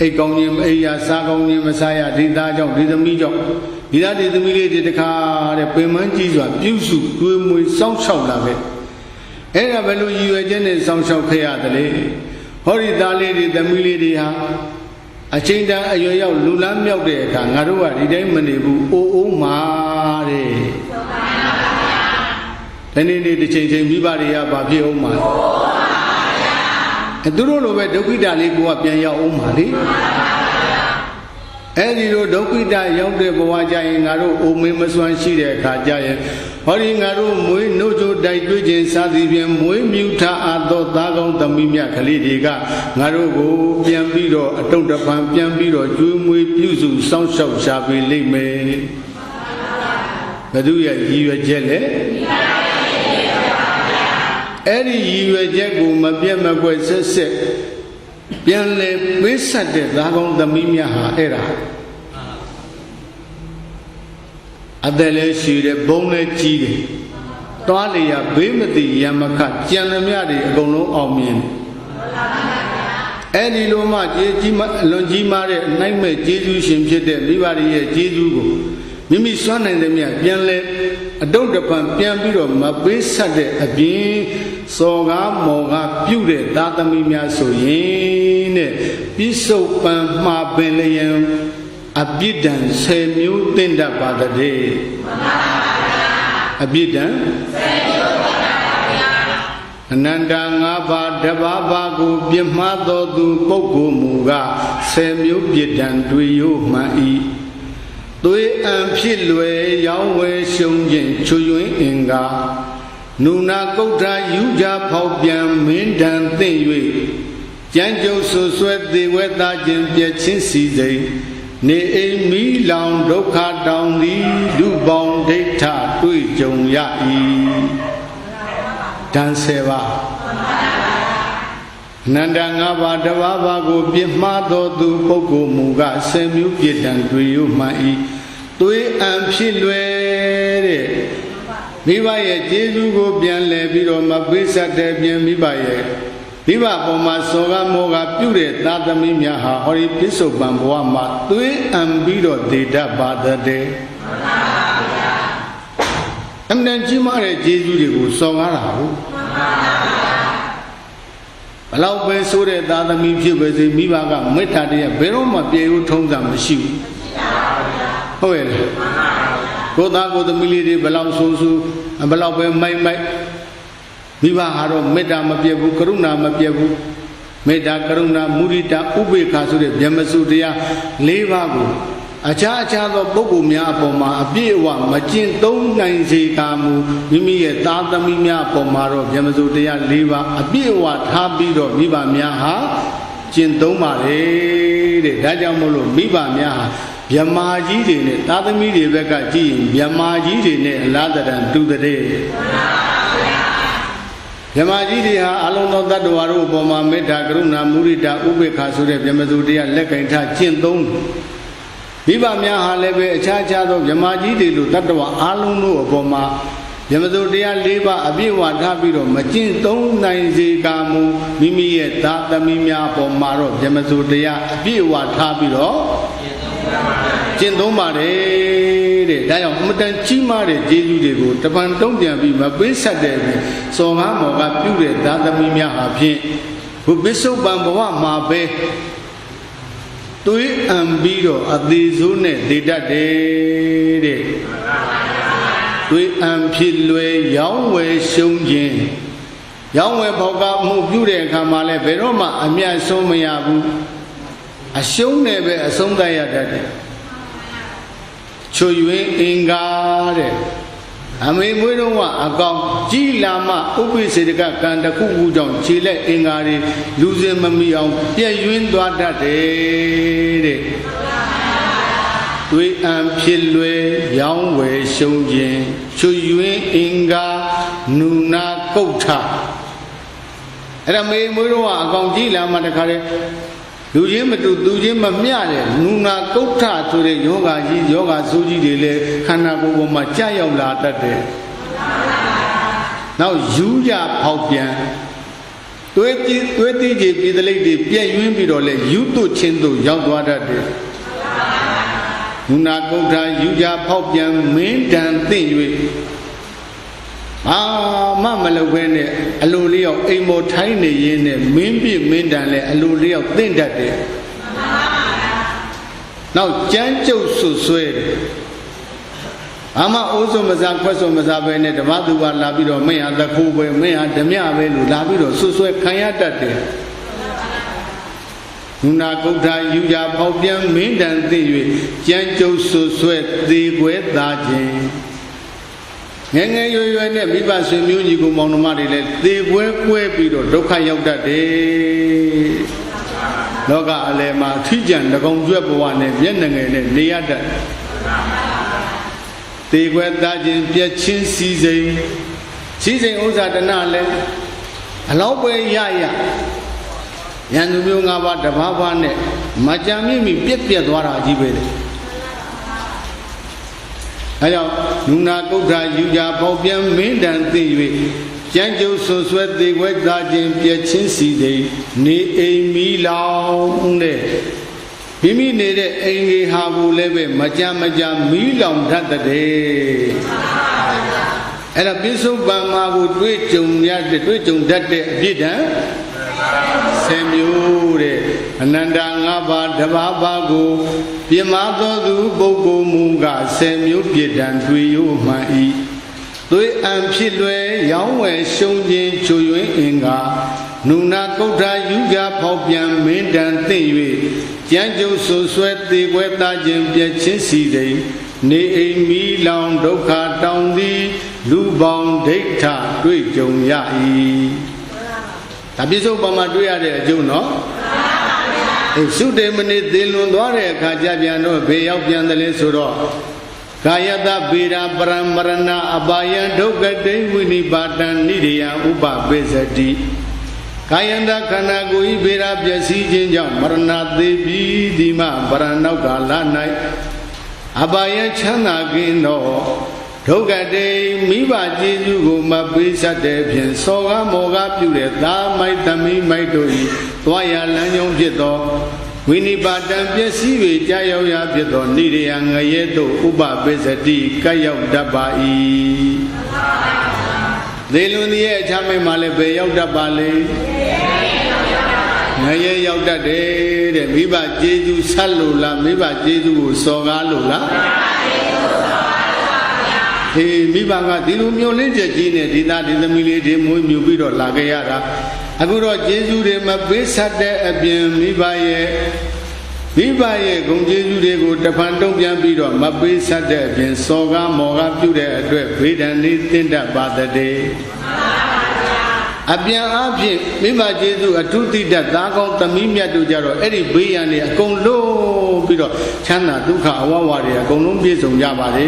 S1: အိတ်ကောင်းခြင်းမအိပ်ရစားကောင်းခြင်းမစားရဒီသားကြောင့်ဒီသမီးကြောင့်ဒီသားဒီသမီးလေးတွေတခါတည်းပင်မကြီးစွာပြုစုတွေးမွေစောင့်ရှောက်လာခဲ့အဲ့ဒါဘယ်လိုရည်ရွယ်ချက်နဲ့စောင့်ရှောက်ခဲ့ရတယ်လဲဟောဒီသားလေးတွေသမီးလေးတွေဟာအချိန်တန်အရွယ်ရောက်လူလန်းမြောက်တဲ့အခါငါတို့ကဒီတိုင်းမနေဘူးအိုးအိုးမာတဲ့ဒီနေ့တစ်ချိန်ချိန်မိဘတွေကဘာဖြစ်အောင်မှာသူတို့လိုပဲဒုက္ခိတလေးကိုကပြန်ရောက်အောင်မှာလေအဲ့ဒီလိုဒုက္ခိတရောက်တဲ့ဘဝကြရင်ငါတို့အိုမင်းမစွမ်းရှိတဲ့အခါကြရင်ဟောဒီငါတို့မွေးနှုတ်ကြိုတိုက်တွေ့ခြင်းစသည်ဖြင့်မွေးမြူထအပ်သောသားကောင်းသမီးမြတ်ကလေးတွေကငါတို့ကိုပြန်ပြီးတော့အတုတ်တပံပြန်ပြီးတော့ကျွေးမွေးပြုစုစောင့်ရှောက်ရှာပေးလိမ့်မယ်ဘ သူရဲ့ရည်ရွယ်ချက်လေအဲ့ဒီရည်ရွယ်ချက်ကိုမပြတ်မကွက်ဆက်ဆက်ပြန်လဲပေးဆက်တဲ့သားကောင်းသမီးများဟာအဲ့ဒါအသက်လည်းရှိတယ်ဘုံလည်းကြီးတယ်တွားလျာဘေးမတိရမခကြံလျက်တွေအကုန်လုံးအောင်မြင်အဲ့ဒီလိုမှကျေးကြီးမလွန်ကြီးမားတဲ့အနိုင်မဲ့ကျေးဇူးရှင်ဖြစ်တဲ့မိဘတွေရဲ့ကျေးဇူးကိုမိမိစွမ်းနိုင်တဲ့မြတ်ပြန်လဲအတုတ်တပံပြန်ပြီးတော့မပေးဆက်တဲ့အပြင်စော်ကားမော်ကားပြုတဲ့သားသမီးများဆိုရင်တဲ့ပြစ္ဆုတ်ပံမှာပင်လျင်အပြစ်ဒဏ်10မျိုးသင့်တတ်ပါတဲ့အပြစ်ဒဏ်10မျိုးသင့်တတ်ပါဗျာအနန္တ5ပါးတဘာဘာကိုပြစ်မှားတော်သူပုဂ္ဂိုလ်မူက10မျိုးပြစ်ဒဏ်တွေ့ရမှန်၏သွေးအံဖြစ်လွယ်ရောင်းဝယ်ရှုံးခြင်းချွယွင်းအင်္ဂါနုနာကုဋ္ဌာယူကြဖောက်ပြန်မင်းတန်သင့်၍ကြမ်းကြုတ်ဆွဆွဲသေးဝဲသားခြင်းပြည့်ချင်းစီစိမ်နေအိမ်မီလောင်ဒုက္ခတောင်သည်လူပေါင်းဒိဋ္ဌတွေ့ကြုံရ၏ဒဏ်10ပါးအနန္တ5ပါးတဘာဘာကိုပြစ်မှားတော်သူပုဂ္ဂိုလ်မူက10မျိုးပြစ်ဒဏ်တွေ့ရမှန်၏သွေးအံဖြစ်လွယ်တဲ့မိဘရဲ့ကျေးဇူးကိုပြန်လဲပြီးတော့မပေးဆက်တဲ့ပြင်မိဘရဲ့မိဘပေါ်မှာစောကမောကပြုတဲ့သာသမီများဟာဟောဒီပြစ္ဆုတ်ပံဘဝမှာသွေးအံပြီးတော့ဒေတတ်ပါတဲ့အမှန်ကြီးမားတဲ့ကျေးဇူးတွေကိုစော်ကားတာဟုတ်ဘလောက်ပဲဆိုတဲ့သာသမီဖြစ်ပါစေမိဘကမေတ္တာတရားဘယ်တော့မှပြေဦးထုံးစံမရှိဘူးဟုတ်ရဲ့ကိုသားကိုသမီးလေးတွေဘလောက်ဆိုဘလောက်ပဲမိုက်မိဘဟာတော့မေတ္တာမပြတ်ဘူးကရုဏာမပြတ်ဘူးမေတ္တာကရုဏာမုဒိတာဥပေက္ခဆိုတဲ့ဗျမစုတရား၄ပါးကိုအခြားသောပုဂ္ဂိုလ်များအပေါ်မှာအပြည့်အဝမကျင့်သုံးနိုင်စေကာမူမိမိရဲ့သားသမီးများအပေါ်မှာတော့ဗျမစုတရား၄ပါးအပြည့်အဝထားပြီးတော့မိဘများဟာကျင့်သုံးပါလေတဲ့ဒါကြောင့်မို့လို့မိဘများဟာဗျမာကြီးတွေနဲ့သားသမီးတွေဘက်ကကြည့်ရင်ဗျမာကြီးတွေနဲ့အလားတန်တူတဲ့ဗျမာကြီးတွေဟာအလုံးသောတ attva တို့အပေါ်မှာမေတ္တာကရုဏာမုဒိတာဥပေက္ခဆိုတဲ့ဗျမစုတရားလက်ကင်ထားကျင့်သုံးမိဘများဟာလည်းပဲအခြားသောမြမကြီးတွေလိုတ attva အားလုံးတို့အပေါ်မှာမြမစုတရား၄ပါးအပြည့်ဝထားပြီးတော့မကျင့်သုံးနိုင်စေကာမူမိမိရဲ့သားသမီးများအပေါ်မှာတော့မြမစုတရားအပြည့်ဝထားပြီးတော့ကျင့်သုံးပါတယ်တဲ့ဒါကြောင့်အမတန်ကြီးမားတဲ့ကျေးဇူးတွေကိုတပံတုံးပြန်ပြီးမပေးဆက်တဲ့ပြင်စော်ကားမော်ကပြုတဲ့သားသမီးများဟာဖြင့်ဘုပစ္စုပန်ဘဝမှာပဲသွေးအံပြီးတော့အသေးစိုးနဲ့ဒေတတ်တယ်တဲ့သွေးအံဖြစ်လွယ်ရောင်းဝယ်ရှုံးခြင်းရောင်းဝယ်ပေါက်ကမှုပြုတဲ့အခါမှာလည်းဘယ်တော့မှအမြတ်ဆုံးမရဘူးအရှုံးနဲ့ပဲအဆုံးသတ်ရတတ်တယ်ချွယွင်းအင်္ဂါတဲ့အမေမွေးတော့ကအကောင်ကြီးလာမှဥပိ္ပစေတကကံတစ်ခုခုကြောင့်ခြေလက်အင်္ဂါတွေလူစင်မမီအောင်ပြည့်ယွင်းသွားတတ်တယ်တဲ့သွေးအံဖြစ်လွယ်ရောင်းဝယ်ရှုံးခြင်းချွယွင်းအင်္ဂါနုနာကုဋ္ဌအဲ့ဒါမေမွေးတော့ကအကောင်ကြီးလာမှတခါတည်းလူချင်းမတူသူချင်းမမျှတဲ့နုနာကုဋ္ဌဆိုတဲ့ယောဂကြီးယောဂဆိုးကြီးတွေလည်းခန္ဓာကိုယ်ပေါ်မှာကြာရောက်လာတတ်တယ်။နောက်ယူရဖောက်ပြန်သွေးတိကြီးပြည်တလိပ်တွေပြည့်ယွင်းပြီးတော့လဲယူတုချင်းတို့ရောက်သွားတတ်တယ်။နုနာကုဋ္ဌယူရဖောက်ပြန်မင်းတန်သိ၍မလုပ်ဘဲနဲ့အလိုလေးရောက်အိမ်မောထိုင်းနေရင်းနဲ့မင်းပြမင်းတန်လဲအလိုလေးရောက်သင့်တတ်တယ်။နောက်ကြမ်းကြုတ်ဆွဆွဲတယ်။အိုးစုံမစားခွက်စုံမစားပဲနဲ့ဓမ္မသူကလာပြီးတော့မင်းဟာတခုပဲမင်းဟာဓမြပဲလို့လာပြီးတော့ဆွဆွဲခံရတတ်တယ်။နုနာကုဋ္ဌယူကြဖောက်ပြန်မင်းတန်သိ၍ကြမ်းကြုတ်ဆွဆွဲသေးွယ်သားခြင်းငယ်ငယ်ရွယ်ရွယ်နဲ့မိဘဆွေမျိုးညီကိုမောင်နှမတွေလည်းသေပွဲကွဲပြီးတော့ဒုက္ခရောက်တတ်တယ်။လောကအလယ်မှာထိကြံတကုံကျွက်ဘဝနဲ့မျက်နှာငယ်နဲ့နေရတတ်။ဒ တေခွဲသားခြင်းပြည့်ချင်းစီစိန်ဥစ္စာတနာလဲအလောက်ပဲရရန်သူမျိုး၅ပါးတဘာဘာနဲ့မကြံမိပြက်သွားတာကြီးပဲလေအဲကြောင့်နုနာကုဋ္ဌာယူကြပေါပြန်မင်းတန်သိ၍ကျမ်းကျုပ်ဆွဆွဲသေးခွဲသားခြင်းပြည့်ချင်းစီစိန်နေအိမ်မီလောင်တဲ့မိမိနေတဲ့အိမ်ကြီးဟာကိုလည်းပဲမကြမီးလောင်တတ်တဲ့အဲ့ဒါပြစ္ဆုတ်ပံမှာကိုတွေ့ကြုံတတ်တဲ့အပြစ်ဒဏ်10မျိုးတဲ့အနန္တ5ပါးတဘာဘာကိုပြမသောသူပုဂ္ဂိုလ်မူက10မျိုးပြစ်ဒဏ်တွေ့ရမှန်၏သွေးအံဖြစ်လွယ်ရောင်းဝယ်ရှုံးခြင်းချွေရွင်းအင်္ဂါနုနာကုဋ္ဌာယူကြဖောက်ပြန်မင်းတန်သိ၍ကျမ်းကျုပ်ဆွဆွဲသေးခွဲသားခြင်းပြည့်ချင်းစီတိန်နေအိမ်မီလောင်ဒုက္ခတောင်းသည်လူပေါင်းဒိဋ္ဌတွေ့ကြုံရ၏ဒါပြစ္ဆုတ်ပါမှာတွေ့ရတဲ့အကျိုးနော်သုတေမနိသေလွန်သွားတဲ့အခါကျပြန်တော့ဘေရောက်ပြန်တယ်လေဆိုတော့ကာယတဗေဒပရမရဏအပါယံဒုက္ခတိဝိနိပါတံနိရိယဥပပိစတိကာယန္တခန္ဓာကိုယ်ဤဗေဒပျက်စီးခြင်းကြောင့်မရဏသေးပြီးဒီမှပရဏောက္ကာလ၌အပါယံချမ်းသာခြင်းတော့ဒုက္ခတိမိဘကျေးဇူးကိုမပေးဆက်တဲ့ဖြင့်စောကားမောကားပြုတဲ့သာမိုက်သမီးမိုက်တို့၏သွားရလမ်းကြောင်းဖြစ်သောဝိနိပါတံပျက်စီး၍ကြာရောက်ရာဖြစ်သောနိရိယငရဲတို့ဥပပိစတိကပ်ရောက်တတ်ပါ၏သေလွန်ရဲ့အချမ်းမိတ်မှလည်းဘယ်ရောက်တတ်ပါလေငရဲရောက်တတ်တယ်တဲ့မိဘကျေးဇူးဆက်လို့လားမိဘကျေးဇူးကိုစောကားလို့လားမိဘကဒီလိုမျိုးလင်းချက်ကြီးနဲ့ဒီသားဒီသမီးလေးတွေမွေးမြူပြီးတော့လာခဲ့ရတာအခုတော့ကျေးဇူးတွေမပေးဆက်တဲ့အပြင်မိဘရဲ့ဂုဏ်ကျေးဇူးတွေကိုတဖန်တုံ့ပြန်ပြီးတော့မပေးဆက်တဲ့အပြင်စောကားမောကားပြုတဲ့အတွက်ဗေဒံလေးတင်းတတ်ပါတဲ့အပြန်အဖြစ်မိဘကျေးဇူးအထုတိတတ်သားကောင်းသမီးမြတ်တို့ကြတော့အဲ့ဒီဘေးရန်တွေအကုန်လုံးပြီးတော့ချမ်းသာဒုက္ခအဝဝတွေအကုန်လုံးပြည့်စုံကြပါလေ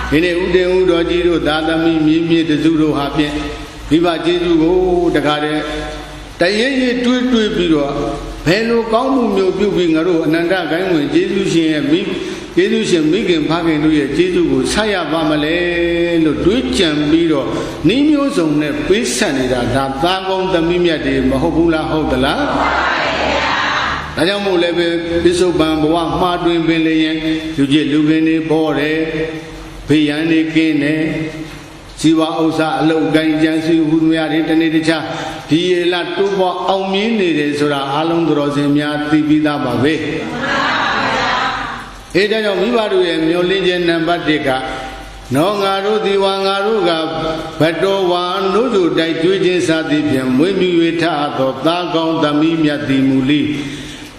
S1: ဒီနေ့ဥဒေဥတော်ကြီးတို့သာသမီမြေတစုတို့ဟာဖြင့်မိဘကျေးဇူးကိုတခါတည်းတရေရေတွေးပြီးတော့ဘယ်လိုကောင်းမှုမျိုးပြုပြီးငါတို့အနန္တဂိုင်းဝင်ကျေးဇူးရှင်ရဲ့ကျေးဇူးရှင်မိခင်ဖခင်တို့ရဲ့ကျေးဇူးကိုဆက်ရပါမလဲလို့တွေးကြံပြီးတော့နှီးမျိုးစုံနဲ့ပေးဆက်နေတာဒါသားကောင်းသမီးမြတ်တွေမဟုတ်ဘူးလားဟုတ်သလားဒါကြောင့်မို့လည်းပဲပစ္စုပန်ဘဝမှားတွင်ပင်လည်းရင်လူကြီးလူခင်တွေပေါ်တယ်ဘေးရန်တွေကင်းတယ်ဇီဝဥစ္စာအလုတ်ကိုင်းကြံစီဟုများတွေတနေ့တခြားဒီရလတိုးပေါ်အောင်မြင်နေတယ်ဆိုတာအလုံးတော်စင်များသိပြီးသားပါပဲအဲဒါကြောင့်မိဘတို့ရဲ့မျောလင်းခြင်းနံပါတ်1ကနောငါတို့ဒီဝါငါတို့ကဘတော်ဝါနို့တို့တိုက်ကျွေးခြင်းစသည်ဖြင့်မွေးမြူ၍ထသောသားကောင်းသမီးမြတ်သည်မူလိ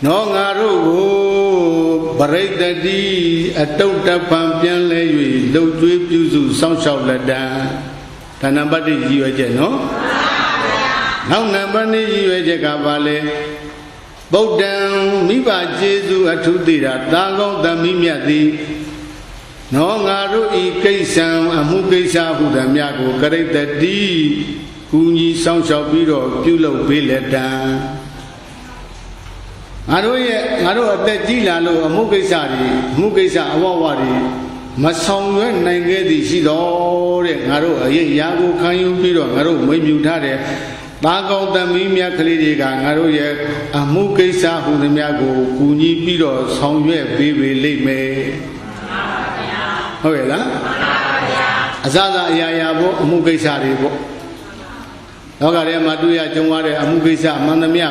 S1: နောငါတို့ကိုပရိတ္တိအတုတ်တပံပြန်လဲ၍လှုပ်ကြွေးပြုစုစောင့်ရှောက်လက်တံဒါနံပါတ်1ရည်ရွယ်ချက်နော်နောက်နံပါတ်2ရည်ရွယ်ချက်ကဘာလဲဗုဒ္ဓံမိဘကျေးဇူးအထုတိတာသာကောင်းသမီးမြတ်သည်နောငါတို့ဤကိစ္စံအမှုကိစ္စဟုသမျှကိုကရိတ္တိကူညီစောင့်ရှောက်ပြီးတော့ပြုလုပ်ပေးလက်တံငါတို့အသက်ကြီးလာလို့အမှုကိစ္စအဝဝတွေမဆောင်ရွက်နိုင်ခဲ့သည်ရှိတော်တဲ့ငါတို့အရေးရာကိုခံယူပြီးတော့ငါတို့မွေးမြူထားတဲ့သားကောင်းသမီးမြတ်ကလေးတွေကငါတို့ရဲ့အမှုကိစ္စဟူသမျှကိုကူညီပြီးတော့ဆောင်ရွက်ပေးပေလိမ့်မယ်ဟုတ်ရဲ့လားအစသာအရာရာပေါ့အမှုကိစ္စတွေပေါ့လောကထဲမှာတွေ့ရကြုံရတဲ့အမှုကိစ္စမှန်သမျှ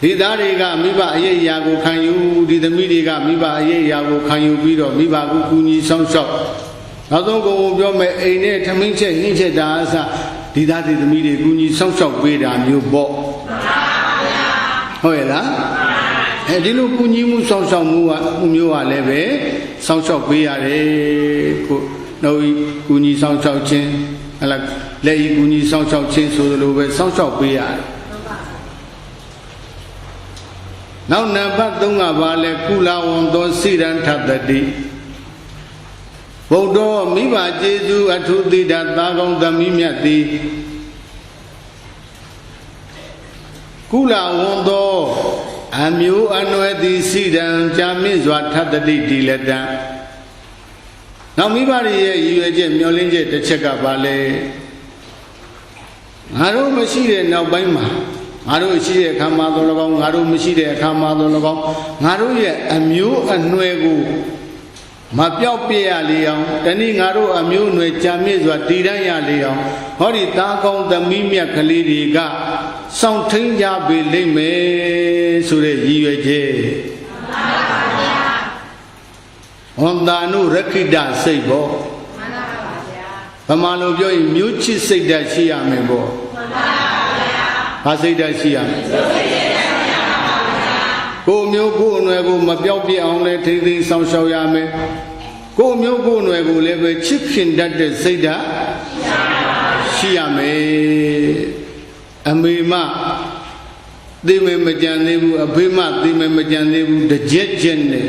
S1: ဒီသားတွေကမိဘအရေးအရာကိုခံယူဒီသမီးတွေကမိဘအရေးအရာကိုခံယူပြီးတော့မိဘကိုကူညီဆောင်ရှောက်နောက်ဆုံးကိုပြောမယ်အိမ်နဲ့ထမင်းချက်ဟင်းချက်တာအစဒီသားဒီသမီးတွေကူညီဆောင်ရှောက်ပေးတာမျိုးပေါ့ဟုတ်ရဲ့လားဒီလိုကူညီမှုဆောင်ရှောက်မှုမျိုးကလည်းပဲဆောင်ရှောက်ပေးရတယ်ကိုနှုတ်ကူညီဆောင်ရှောက်ခြင်းဟလာလက်ဤကူညီဆောင်ရှောက်ခြင်းဆိုလိုပဲဆောင်ရှောက်ပေးရတယ်နောက်နံပါတ်3ကဘာလဲကုလဝံသောစိရန်ထတ္တိ ဗုဒ္ဓမိဘကျေးဇူးအထုတိတာသာကောင်းသမီးမြတ်သည်ကုလဝန္တောအမျိုးအနွယ်သည်စိတံကြာမြင့်စွာထပ်တိတိလက်တံနောက်မိဘရဲ့ရည်ရွယ်ချက်မျှော်လင့်ချက်တစ်ချက်ကပါလေငါတို့မရှိတဲ့နောက်ပိုင်းမှာငါတို့ရှိတဲ့အခါမှာတော့၎င်းငါတို့မရှိတဲ့အခါမှာတော့၎င်းငါတို့ရဲ့အမျိုးအနွယ်ကိုမပြောက်ပြရလေအောင်တနည်းငါတို့အမျိုးအနွယ်ကြာမြင့်စွာတည်တံ့ရလေအောင်ဟောဒီသားကောင်းသမီးမြတ်ကလေးတွေကစောင့်ထိန်ကြပေလိမ့်မယ်ဆိုတဲ့ရည်ရွယ်ချက်ဝန္တာနုရခိတစိတ်ပေါ့ဗမာလိုပြောရင်မျိုးချစ်စိတ်ဓာတ်ရှိရမယ်ပေါ့ဘာစိတ်ဓာတ်ရှိရမလဲကိုမျိုးကိုအနွယ်ကိုမပြောက်ပြအောင်လဲထိမ့်သိမ်းဆောင်ရှောက်ရမယ်ကိုမျိုးကိုအနွယ်ကိုလည်းပဲချစ်ခင်တတ်တဲ့စိတ်ဓာတ်ရှိရမယ်အမေမသိမမကြံသေးဘူးအဖေမသိမမကြံသေးဘူးတကြက်ကြက်နဲ့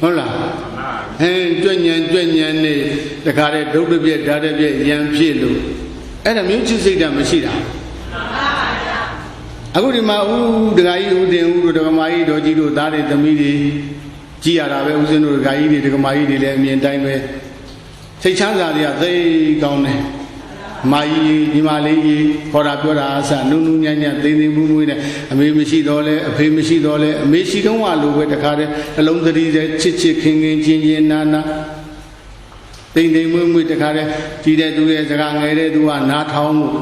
S1: ဟုတ်လားကြွညံနဲ့တခါတည်းဒုတ်တပြက်ဓာတ်တပြက်ရံဖြစ်လို့အဲ့ဒါမျိုးချစ်စိတ်ဓာတ်မရှိတာအခုဒီမှာဒကာကြီးဦးတင်ဦးတို့ဒကမာကြီးတော်ကြီးတို့သားတွေသမီးတွေကြည်ရတာပဲဦးစင်းတို့ဒကာကြီးတွေဒကမာကြီးတွေလည်းအမြင်တိုင်းပဲစိတ်ချမ်းသာတွေကသိကောင်းတယ်မာကြီးညီမလေးကြီးခေါ်တာပြောတာအစနုနုညံ့ညံ့သိသိမူးမူးနဲ့အမေမရှိတော့လဲအဖေမရှိတော့လဲအမေရှိတော့လိုပဲတခါတည်းအလုံးသတိတဲ့ချစ်ချစ်ခင်ခင်ချင်းချင်းနာနာသိသိမူးမူးတခါတည်းကြီးတဲ့သူရဲ့စကားငယ်တဲ့သူကနားထောင်လို့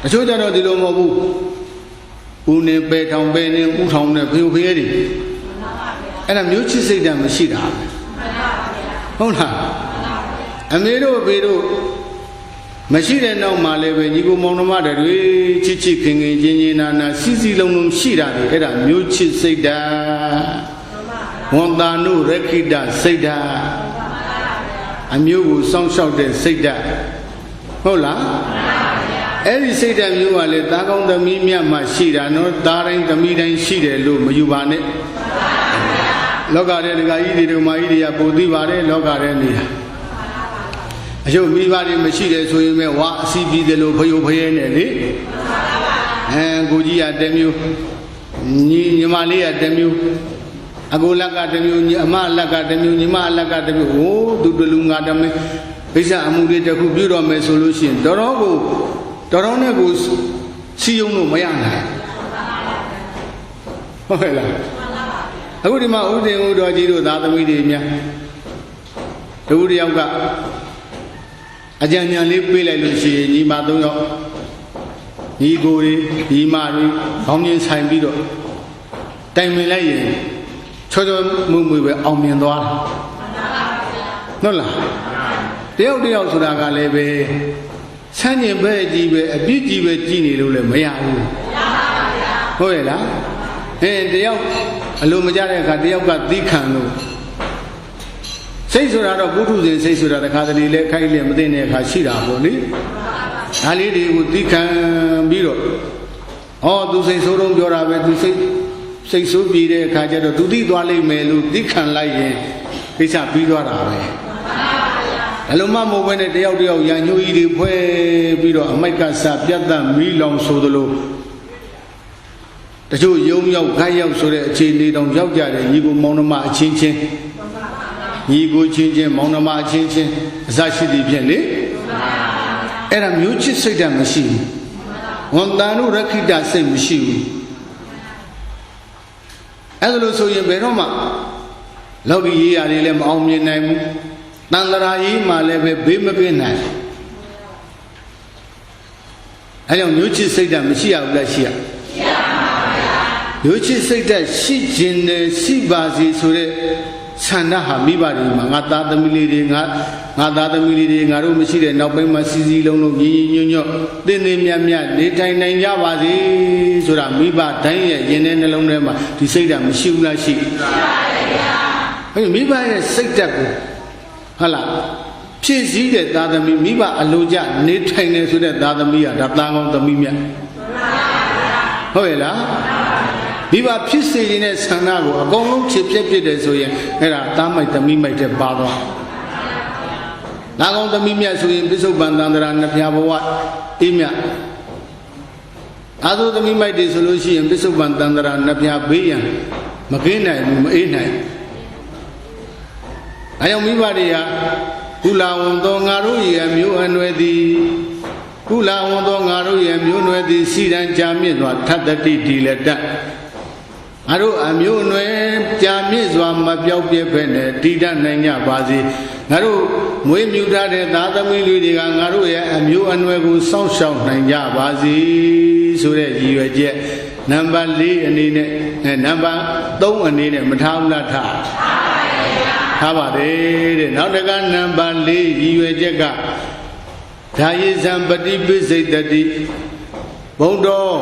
S1: အချို့ကြတော့ဒီလိုမဟုတ်ဘူးဦးနေပဲထောင်ပဲနေဥထောင်နဲ့ဖေဖေးတွေအဲ့ဒါမျိုးချစ်စိတ်ဓာတ်မရှိတာဟုတ်လားအမေတို့အဖေတို့မရှိတဲ့နောက်မှာလည်းပဲညီကိုမောင်နှမတွေချစ်ချစ်ခင်ခင်ချင်းချင်းနာနာစီစီလုံးလုံးရှိတာလေအဲ့ဒါမျိုးချစ်စိတ်ဓာတ်ဝန္တာနုရခိတစိတ်ဓာတ်အမျိုးကိုစောင့်ရှောက်တဲ့စိတ်ဓာတ်ဟုတ်လားအဲ့ဒီစိတ်ဓာတ်မျိုးကလေသားကောင်းသမီးမြတ်မှရှိတာနော်သားတိုင်းသမီးတိုင်းရှိတယ်လို့မယူပါနဲ့လောကထဲဒကာကြီးတွေဒကာမကြီးတွေကပိုသိပါတယ်လောကထဲနေတာအကျိုးမိဘတွေမရှိတယ်ဆိုရင်ပဲဝါအစီပြီးတယ်လို့ဖယိုဖယဲနဲ့လေကိုကြီးကတမျိုးညီမလေးကတမျိုးအကိုလက်ကတမျိုးအမလက်ကတမျိုးညီမလက်ကတမျိုးဟိုသူတလူငါတမင်းဘိစ္ဆအမှုတွေတခုပြုတော်မယ်ဆိုလို့ရှိရင်တော်တော်နဲ့ကိုစီယုံလို့မရနိုင်ဟုတ်ကဲ့လားအခုဒီမှာဥဒင်ဥတော်ကြီးတို့သားသမီးတွေများတဦးတယောက်ကအကြံဉာဏ်လေးပေးလိုက်လို့ရှိရင်ညီမ၃ယောက်ညီကိုတွေညီမတွေခေါင်းချင်းဆိုင်ပြီးတော့တိုင်ပင်လိုက်ရင်ချောချောမွေ့မွေ့ပဲအောင်မြင်သွားတယ်ဟုတ်လားတယောက်ဆိုတာကလည်းပဲဆန်းကျင်ပဲကြီးပဲအပြစ်ကြီးပဲကြီးနေလို့လည်းမရဘူးဟုတ်ရဲ့လားတယောက်အလိုမကြတဲ့အခါတယောက်ကသီးခံလို့စိတ်ဆိုတာတော့ပုထုဇဉ်စိတ်ဆိုတာတခါတလေလဲခိုက်လဲမသိတဲ့အခါရှိတာပေါ့လေဒါလေးတွေကိုသီးခံပြီးတော့သူစိတ်ဆိုးတော့ပြောတာပဲသူစိတ်ဆိုးပြီးတဲ့အခါကျတော့သူသိသွားလိမ့်မယ်လို့သီးခံလိုက်ရင်ကိစ္စပြီးသွားတာပဲအလုံးမမိုးပဲနဲ့တယောက်ရံညိုးကြီးတွေဖွဲ့ပြီးတော့အမိုက်ကစပြတ်သက်မီးလောင်ဆိုသလိုတချို့ယုံရောက်ခိုက်ရောက်ဆိုတဲ့အခြေအနေတောင်ရောက်ကြတယ်ညီကိုမောင်နှမအချင်းချင်းညီကိုချင်းချင်းမောင်နှမအချင်းချင်းအစရှိသည်ဖြင့်လေအဲ့ဒါမျိုးချစ်စိတ်ဓာတ်မရှိဘူးဝန္တာနုရခိတစိတ်မရှိဘူးအဲ့ဒါလို့ဆိုရင်ဘယ်တော့မှလောကီရေးရာတွေလည်းမအောင်မြင်နိုင်ဘူးတန်တရာကြီးမှလည်းပဲဘေးမကင်းနိုင်အဲ့ကြောင့်မျိုးချစ်စိတ်ဓာတ်မရှိရဘူးလားရှိရမျိုးချစ်စိတ်ဓာတ်ရှိခြင်းနဲ့ရှိပါစေဆိုတဲ့ဆန္ဒဟာမိဘတွေမှာငါသားသမီးလေးတွေငါသားသမီးလေးတွေငါတို့မရှိတဲ့နောက်ပိုင်းမှာစီစီလုံးလုံးညီညီညွတ်ညွတ်တင်းတင်းမြတ်မြတ်နေထိုင်နိုင်ကြပါစေဆိုတာမိဘတိုင်းရဲ့ရင်ထဲနှလုံးထဲမှာဒီစိတ်ဓာတ်မရှိဘူးလားရှိမိဘရဲ့စိတ်ဓာတ်ကိုဟုတ်လားဖြည့်စည်းတဲ့သားသမီးမိဘအလိုကျနေထိုင်နေဆိုတဲ့သားသမီးကဒါသားကောင်းသမီးမြတ်ဟုတ်ရဲ့လားမိ မိဘဖြစ်စေခြင်းနဲ့ဆန္ဒကိုအကုန်လုံးချစ်ပြည့်ပြည့်တယ်ဆိုရင်အဲ့ဒါတားမိုက်သမီးမိုက်တဲ့ပါသွားနာကောင်းသမီးမြတ်ဆိုရင်ပိဿုပန်တန္တရာနှစ်ဖြာဘဝအေးမြတ်အာသုသမီးမိုက်တွေဆိုလို့ရှိရင်ပိဿုပန်တန္တရာနှစ်ဖြာဘေးရန်မကင်းနိုင်ဘူးမအေးနိုင်အဲကြောင့်မိဘတွေကကုလဝန်သောငါတို့ရဲ့မျိုးအနွယ်သည်ကုလဝန်သောငါတို့ရဲ့မျိုးနွယ်သည်စီရန်ကြာမြင့်စွာထတ္တိဒီလက်တငါတို့အမျိုးအနွယ်ကြာမြင့်စွာမပြောက်ပြဲဖက်နဲ့တည်တတ်နိုင်ကြပါစေငါတို့မွေးမြူထားတဲ့သားသမီးတွေကငါတို့ရဲ့အမျိုးအနွယ်ကိုစောင့်ရှောက်နိုင်ကြပါစေဆိုတဲ့ရည်ရွယ်ချက်နံပါတ်4အနေနဲ့နံပါတ်3အနေနဲ့မထားဘူးလားထားပါတယ်တဲ့နောက်တကနံပါတ်4ရည်ရွယ်ချက်ကဒါယေဇံပฏิပိစိတ်တိဘုံတော်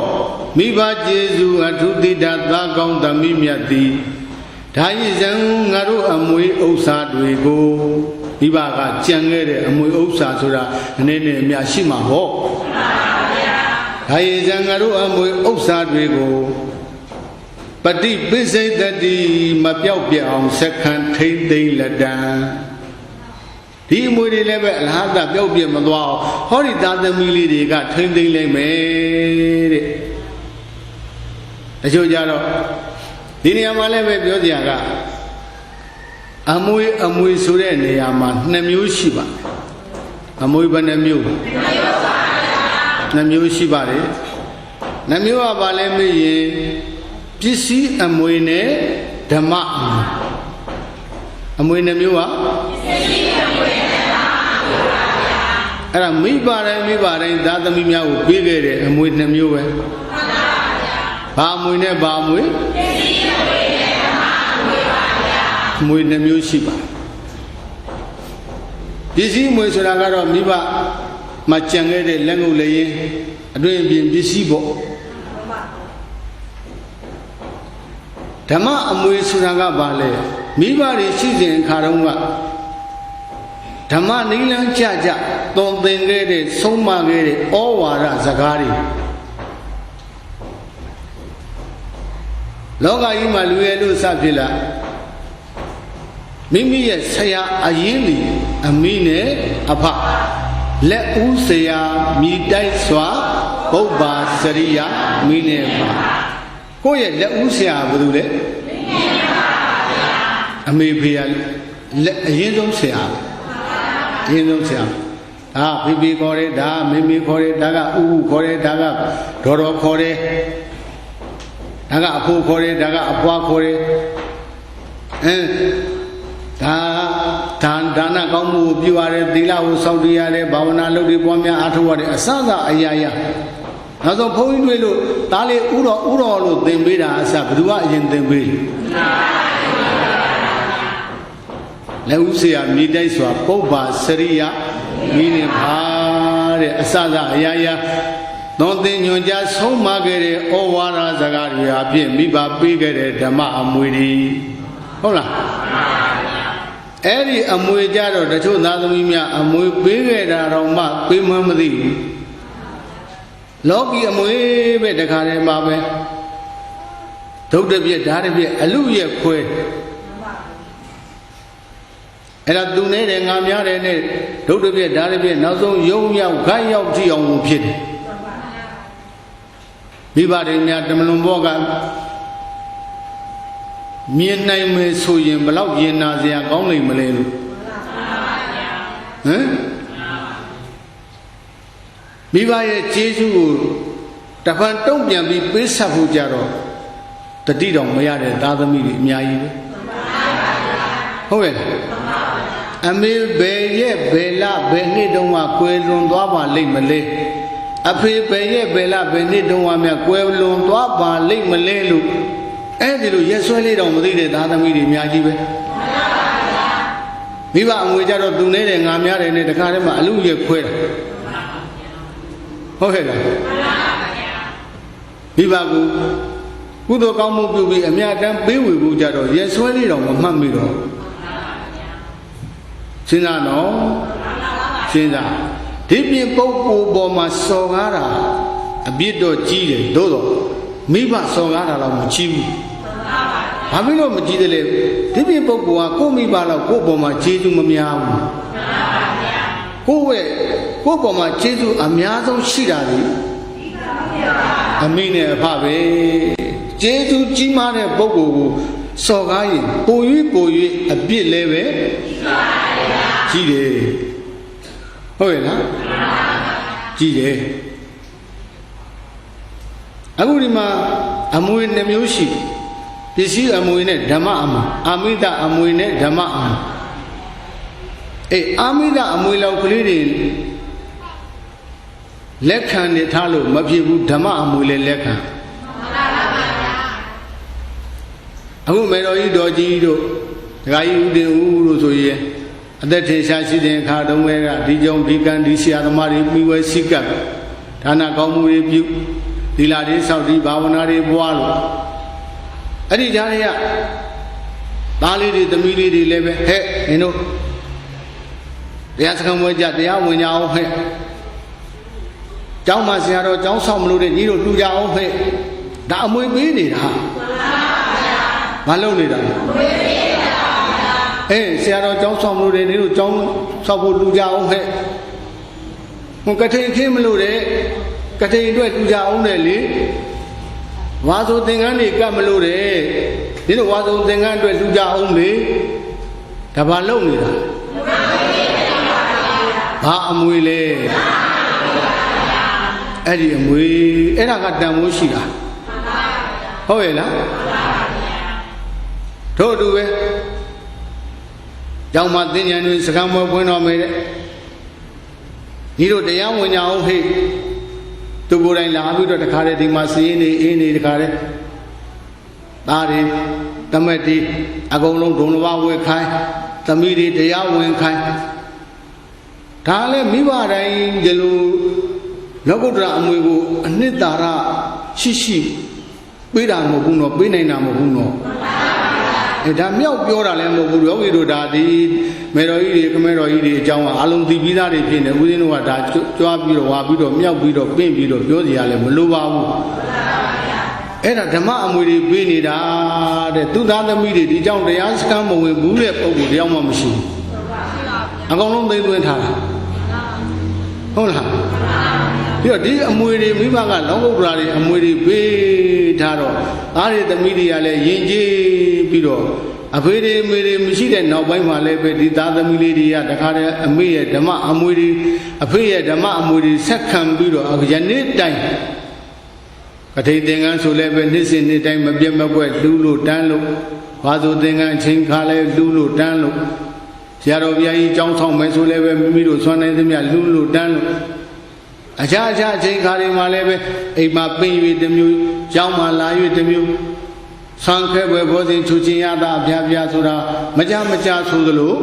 S1: မိဘကျေစုအထုတိတသာကောင်းသမီးမြတ်သည်ဒါယေဇံငါတို့အမွေဥစ္စာတွေကိုမိဘကကြံခဲ့တဲ့အမွေဥစ္စာဆိုတာအနေနဲ့အများရှိမှာဟောဒါယေဇံငါတို့အမွေဥစ္စာတွေကိုပฏิပိစိတ်တိမပြောက်ပြအောင်စက္ခံထိမ့်သိမ့်လက်တံဒီအမွေတွေလည်းပဲအလားတပြောက်ပြမသွားအောင်ဟောဒီသားသမီးလေးတွေကထိမ့်သိမ့်လိုက်မယ်တဲ့တချို့ကြတော့ဒီနေရာမှာလည်းပဲပြောကြရကအမွေဆိုတဲ့နေရာမှာ2မျိုးရှိပါတယ်အမွေဘယ်နှမျိုး2မျိုးရှိပါတယ်2မျိုးကဘာလဲမေးရင်ပစ္စည်းအမွေနဲ့ဓမ္မအမွေ2မျိုးဟာပစ္စည်းအမွေနဲ့ဓမ္မအဲ့ဒါမိဘတိုင်းသားသမီးများကိုပေးခဲ့တဲ့အမွေ2မျိုးပဲမှန်ပါဗျာဘာအမွေနဲ့ဘာအမွေပစ္စည်းအမွေနဲ့ဓမ္မအမွေပါဗျာအမွေ2မျိုးရှိပါပစ္စည်းအမွေဆိုတာကတော့မိဘမှာကြံခဲ့တဲ့လက်ငုပ်လည်းရင်အတွင်ပြင်ပစ္စည်းပေါ့ဓမ္မအမွေဆိုတာကဘာလဲမိဘတွေရှိစဉ်အခါတုန်းကဓမ္မနိလန်းကြကြသွန်သင်ခဲ့တဲ့ဆုံးမခဲ့တဲ့ဩဝါဒစကားတွေလောကကြီးမှာလူရဲ့လို့စဖြစ်လာမိမိရဲ့ဆရာအရင်းလီအမိနဲ့အဖလက်ဦးဆရာမိတိုက်စွာပုပ္ပါစရိယမိနဲ့ပါကိုယ့်ရဲ့လက်ဦးဆရာဘယ်သူလဲအမေဖေရလက်အရင်ဆုံးဆရာအရင်ဆုံးဆရာဒါဖေဖေခေါ်တယ်ဒါမေမေခေါ်တယ်ဒါကဥဥခေါ်တယ်ဒါကဒေါ်တော်ခေါ်တယ်ဒါကအဖိုးခေါ်တယ်ဒါကအဖွားခေါ်တယ်ဒါနကောင်းမှုကိုပြုရတယ်သီလကိုစောင့်တည်ရတယ်ဘာဝနာလုပ်ပြီးပွားများအားထုတ်ရတယ်အစစအရာရာနောက်ဆုံးဘုန်းကြီးတွေလို့ဒါလေးဥတော်လို့သင်ပေးတာအစဘယ်သူကအရင်သင်ပေးလဲဥဆရာမိတိုက်စွာပုပ္ပါစရိယမိနေပါတဲ့အစစအရာရာသွန်သင်ညွန်ကြားဆုံးမခဲ့တဲ့ဩဝါဒစကားတွေအဖြစ်မိဘပေးခဲ့တဲ့ဓမ္မအမွေတွေဟုတ်လားအဲ့ဒီအမွေကြတော့တချို့သားသမီးများအမွေပေးခဲ့တာတော့မှပေးမှမသိဘူးလောကီအမွေပဲတခါတည်းမှာပဲဒုတ်တပြက်ဓာတ်တပြက်အလူရဲ့ခွဲအဲ့ဒါသူနဲ့တယ်ငါများတယ်နဲ့ဒုတ်တပြက်ဓာတ်တပြက်နောက်ဆုံးယုံရောက်ခိုက်ရောက်ကြည့်အောင်ဖြစ်တယ်မိဘတွေများတမလွန်ဘောကမြင်နိုင်မယ်ဆိုရင်ဘလောက်ရင်နာစရာကောင်းလိမ့်မလဲလို့ဟမ်မိဘရဲ့ကျေးဇူးကိုတပံတုံ့ပြန်ပြီးပေးဆက်ဖို့ကြတော့တတိတော်မရတဲ့သားသမီးတွေအများကြီးပဲဟုတ်ရဲ့အမေဘယ်ရဲ့ဘယ်လဘယ်နှစ်တုန်းကကွယ်လွန်သွားပါလိမ့်မလဲအဖေဘယ်ရဲ့ဘယ်လဘယ်နှစ်တုန်းကမြကွယ်လွန်သွားပါလိမ့်မလဲလို့အဲ့ဒီလိုရက်ဆွဲလေးတောင်မသိတဲ့သားသမီးတွေအများကြီးပဲမိဘအမွေကြတော့သူနဲ့တယ်ငါများတယ်နဲ့တခါတည်းမှအလူရက်ခွဲတာဟုတ်ရဲ့လားမိဘကကုသိုလ်ကောင်းမှုပြုပြီးအမြတ်တမ်းပေးဝေဖို့ကြတော့ရက်ဆွဲလေးတောင်မမှတ်မိတော့စဉ်းစားနော်စဉ်းစားဒီပြင်ပုဂ္ဂိုလ်ပေါ်မှာစော်ကားတာအပြစ်တော့ကြီးတယ်သို့တော့ မိဘစော်ကားတာတော့မကြည့်ဘူးဘာဖြစ်လို့မကြည့်တယ်လဲဒီပြပုဂ္ဂိုလ်ကကိုမိဘတော့ကိုပေါ်မှာကျေးဇူးမများဘူးကိုပေါ်မှာကျေးဇူးအများဆုံးရှိတာလေအမိနဲ့အဖပဲကျေးဇူးကြီးမားတဲ့ပုဂ္ဂိုလ်ကိုစော်ကားရင်ပို၍အပြစ်လည်းပဲကြီးတယ်ဟုတ်ရဲ့လားကြီးတယ်အခုဒီမှာအမွေနှမျိုးရှိပစ္စည်းအမွေနဲ့ဓမ္မအမွေအာမိတအမွေနဲ့ဓမ္မအမွေအာမိတအမွေလောက်ကလေးတွေလက်ခံနေထားလို့မဖြစ်ဘူးဓမ္မအမွေလည်းလက်ခံအခုမေတော်ကြီးတော်ကြီးတို့ဒကာကြီးဦးတင်ဦးတို့ဆိုရင်အသက်ထင်ရှားရှိတဲ့အခါတုန်းကဒီကြောင့်ဒီကံဒီဆရာသမားတွေပြီးဝဲစိကပ်ဒါနကောင်းမှုတွေပြုသီလတွေစောင့်တည်ဘာဝနာတွေပွားလို့အဲ့ဒီကြားတွေကသားလေးတွေသမီးလေးတွေလည်းပဲဟဲ့နင်တို့တရားစခန်းဝဲကြတရားဝင်ကြအောင်ဟဲ့ကျောင်းမှာဆရာတော်ကျောင်းဆောင်မလို့တဲ့ညီတို့တူကြအောင်ဟဲ့ဒါအမွေပေးနေတာမလုပ်နေတာဆရာတော်ကျောင်းဆောင်မလို့တဲ့ညီတို့ကျောင်းဆောက်ဖို့တူကြအောင်ဟဲ့ဟိုကထိန်ခင်းမလို့တဲ့ကထိန်အတွက်တူကြအောင်တဲ့လေဝါဆိုသင်္ကန်းတွေကပ်မလို့တဲ့ဒီလိုဝါဆိုသင်္ကန်းအတွက်တူကြအောင်လေဒါဘာလုပ်နေတာဘာအမွေလဲအဲ့ဒီအမွေအဲ့ဒါကတန်ဖိုးရှိတာဟုတ်ရဲ့လားထို့အတူပဲကျောင်းမှာသင်္ကြန်တွေစကားမပွင့်တော်မယ်တဲ့ညီတို့တရားဝင်ကြအောင်ဟဲ့သူကိုယ်တိုင်လာပြီးတော့တခါတည်းဒီမှာစီးနေအေးနေတခါတည်းသားတွေတမက်တွေအကုန်လုံးဒုံလဘဝေခိုင်းသမီးတွေတရားဝင်ခိုင်းဒါလည်းမိဘတိုင်းဒီလိုလောကုတ္တရာအမွေကိုအနှစ်သာရရှိပေးတာမဟုတ်ဘူးနော်ပေးနိုင်တာမဟုတ်ဘူးနော်ဒါမြောက်ပြောတာလည်းမဟုတ်ဘူးယောဂီတို့ဒါဒီမေတော်ကြီးတွေခမဲတော်ကြီးတွေအကြောင်းကအလုံးသိပြီးသားတွေဖြစ်နေဦးဇင်းတို့ကဒါကြွားပြီးတော့ဝါပြီးတော့မြောက်ပြီးတော့ပင့်ပြီးတော့ပြောစီရလည်းမလိုပါဘူးအဲ့ဒါဓမ္မအမွေတွေပေးနေတာတဲ့သူသားသမီးတွေဒီကြောင့်တရားစခန်းမဝင်ဘူးတဲ့ပုံကိုတရားမှမရှိဘူးအကောင်လုံးသိသွင်းထားတာဟုတ်လားပြီးတော့ဒီအမွေတွေမိဘကလောကုတ္တရာတွေအမွေတွေပေးထားတော့အားတွေသမီးတွေကလည်းယဉ်ကျေးပြီးတော့အဖေတွေအမေတွေမရှိတဲ့နောက်ပိုင်းမှာလည်းပဲဒီသားသမီးလေးတွေကတခါတည်းအမေရဲ့ဓမ္မအမွေတွေအဖေရဲ့ဓမ္မအမွေတွေဆက်ခံပြီးတော့ယနေ့တိုင်ပဋိသင်္ကန်းဆိုလည်းပဲနေ့စဉ်နေ့တိုင်းမပြတ်မကွက်လူလို့တန်းလို့ဘာသူသင်္ကန်းအချိန်ခါလဲလူလို့တန်းလို့ဆရာတော်ဘုရားကြီးကြောင်းဆောင်မယ်ဆိုလည်းပဲမိမိတို့ဆွမ်းနိုင်သမျှလူလို့တန်းလို့အခြားအချိန်ခါတွေမှာလည်းပဲအိမ်မှာပင်၍တစ်မျိုးကျောင်းမှာလာ၍တစ်မျိုးဆံခဲပွဲဘောစဉ်ချူချင်းရတာအပြားပြားဆိုတာမကြဆိုသလို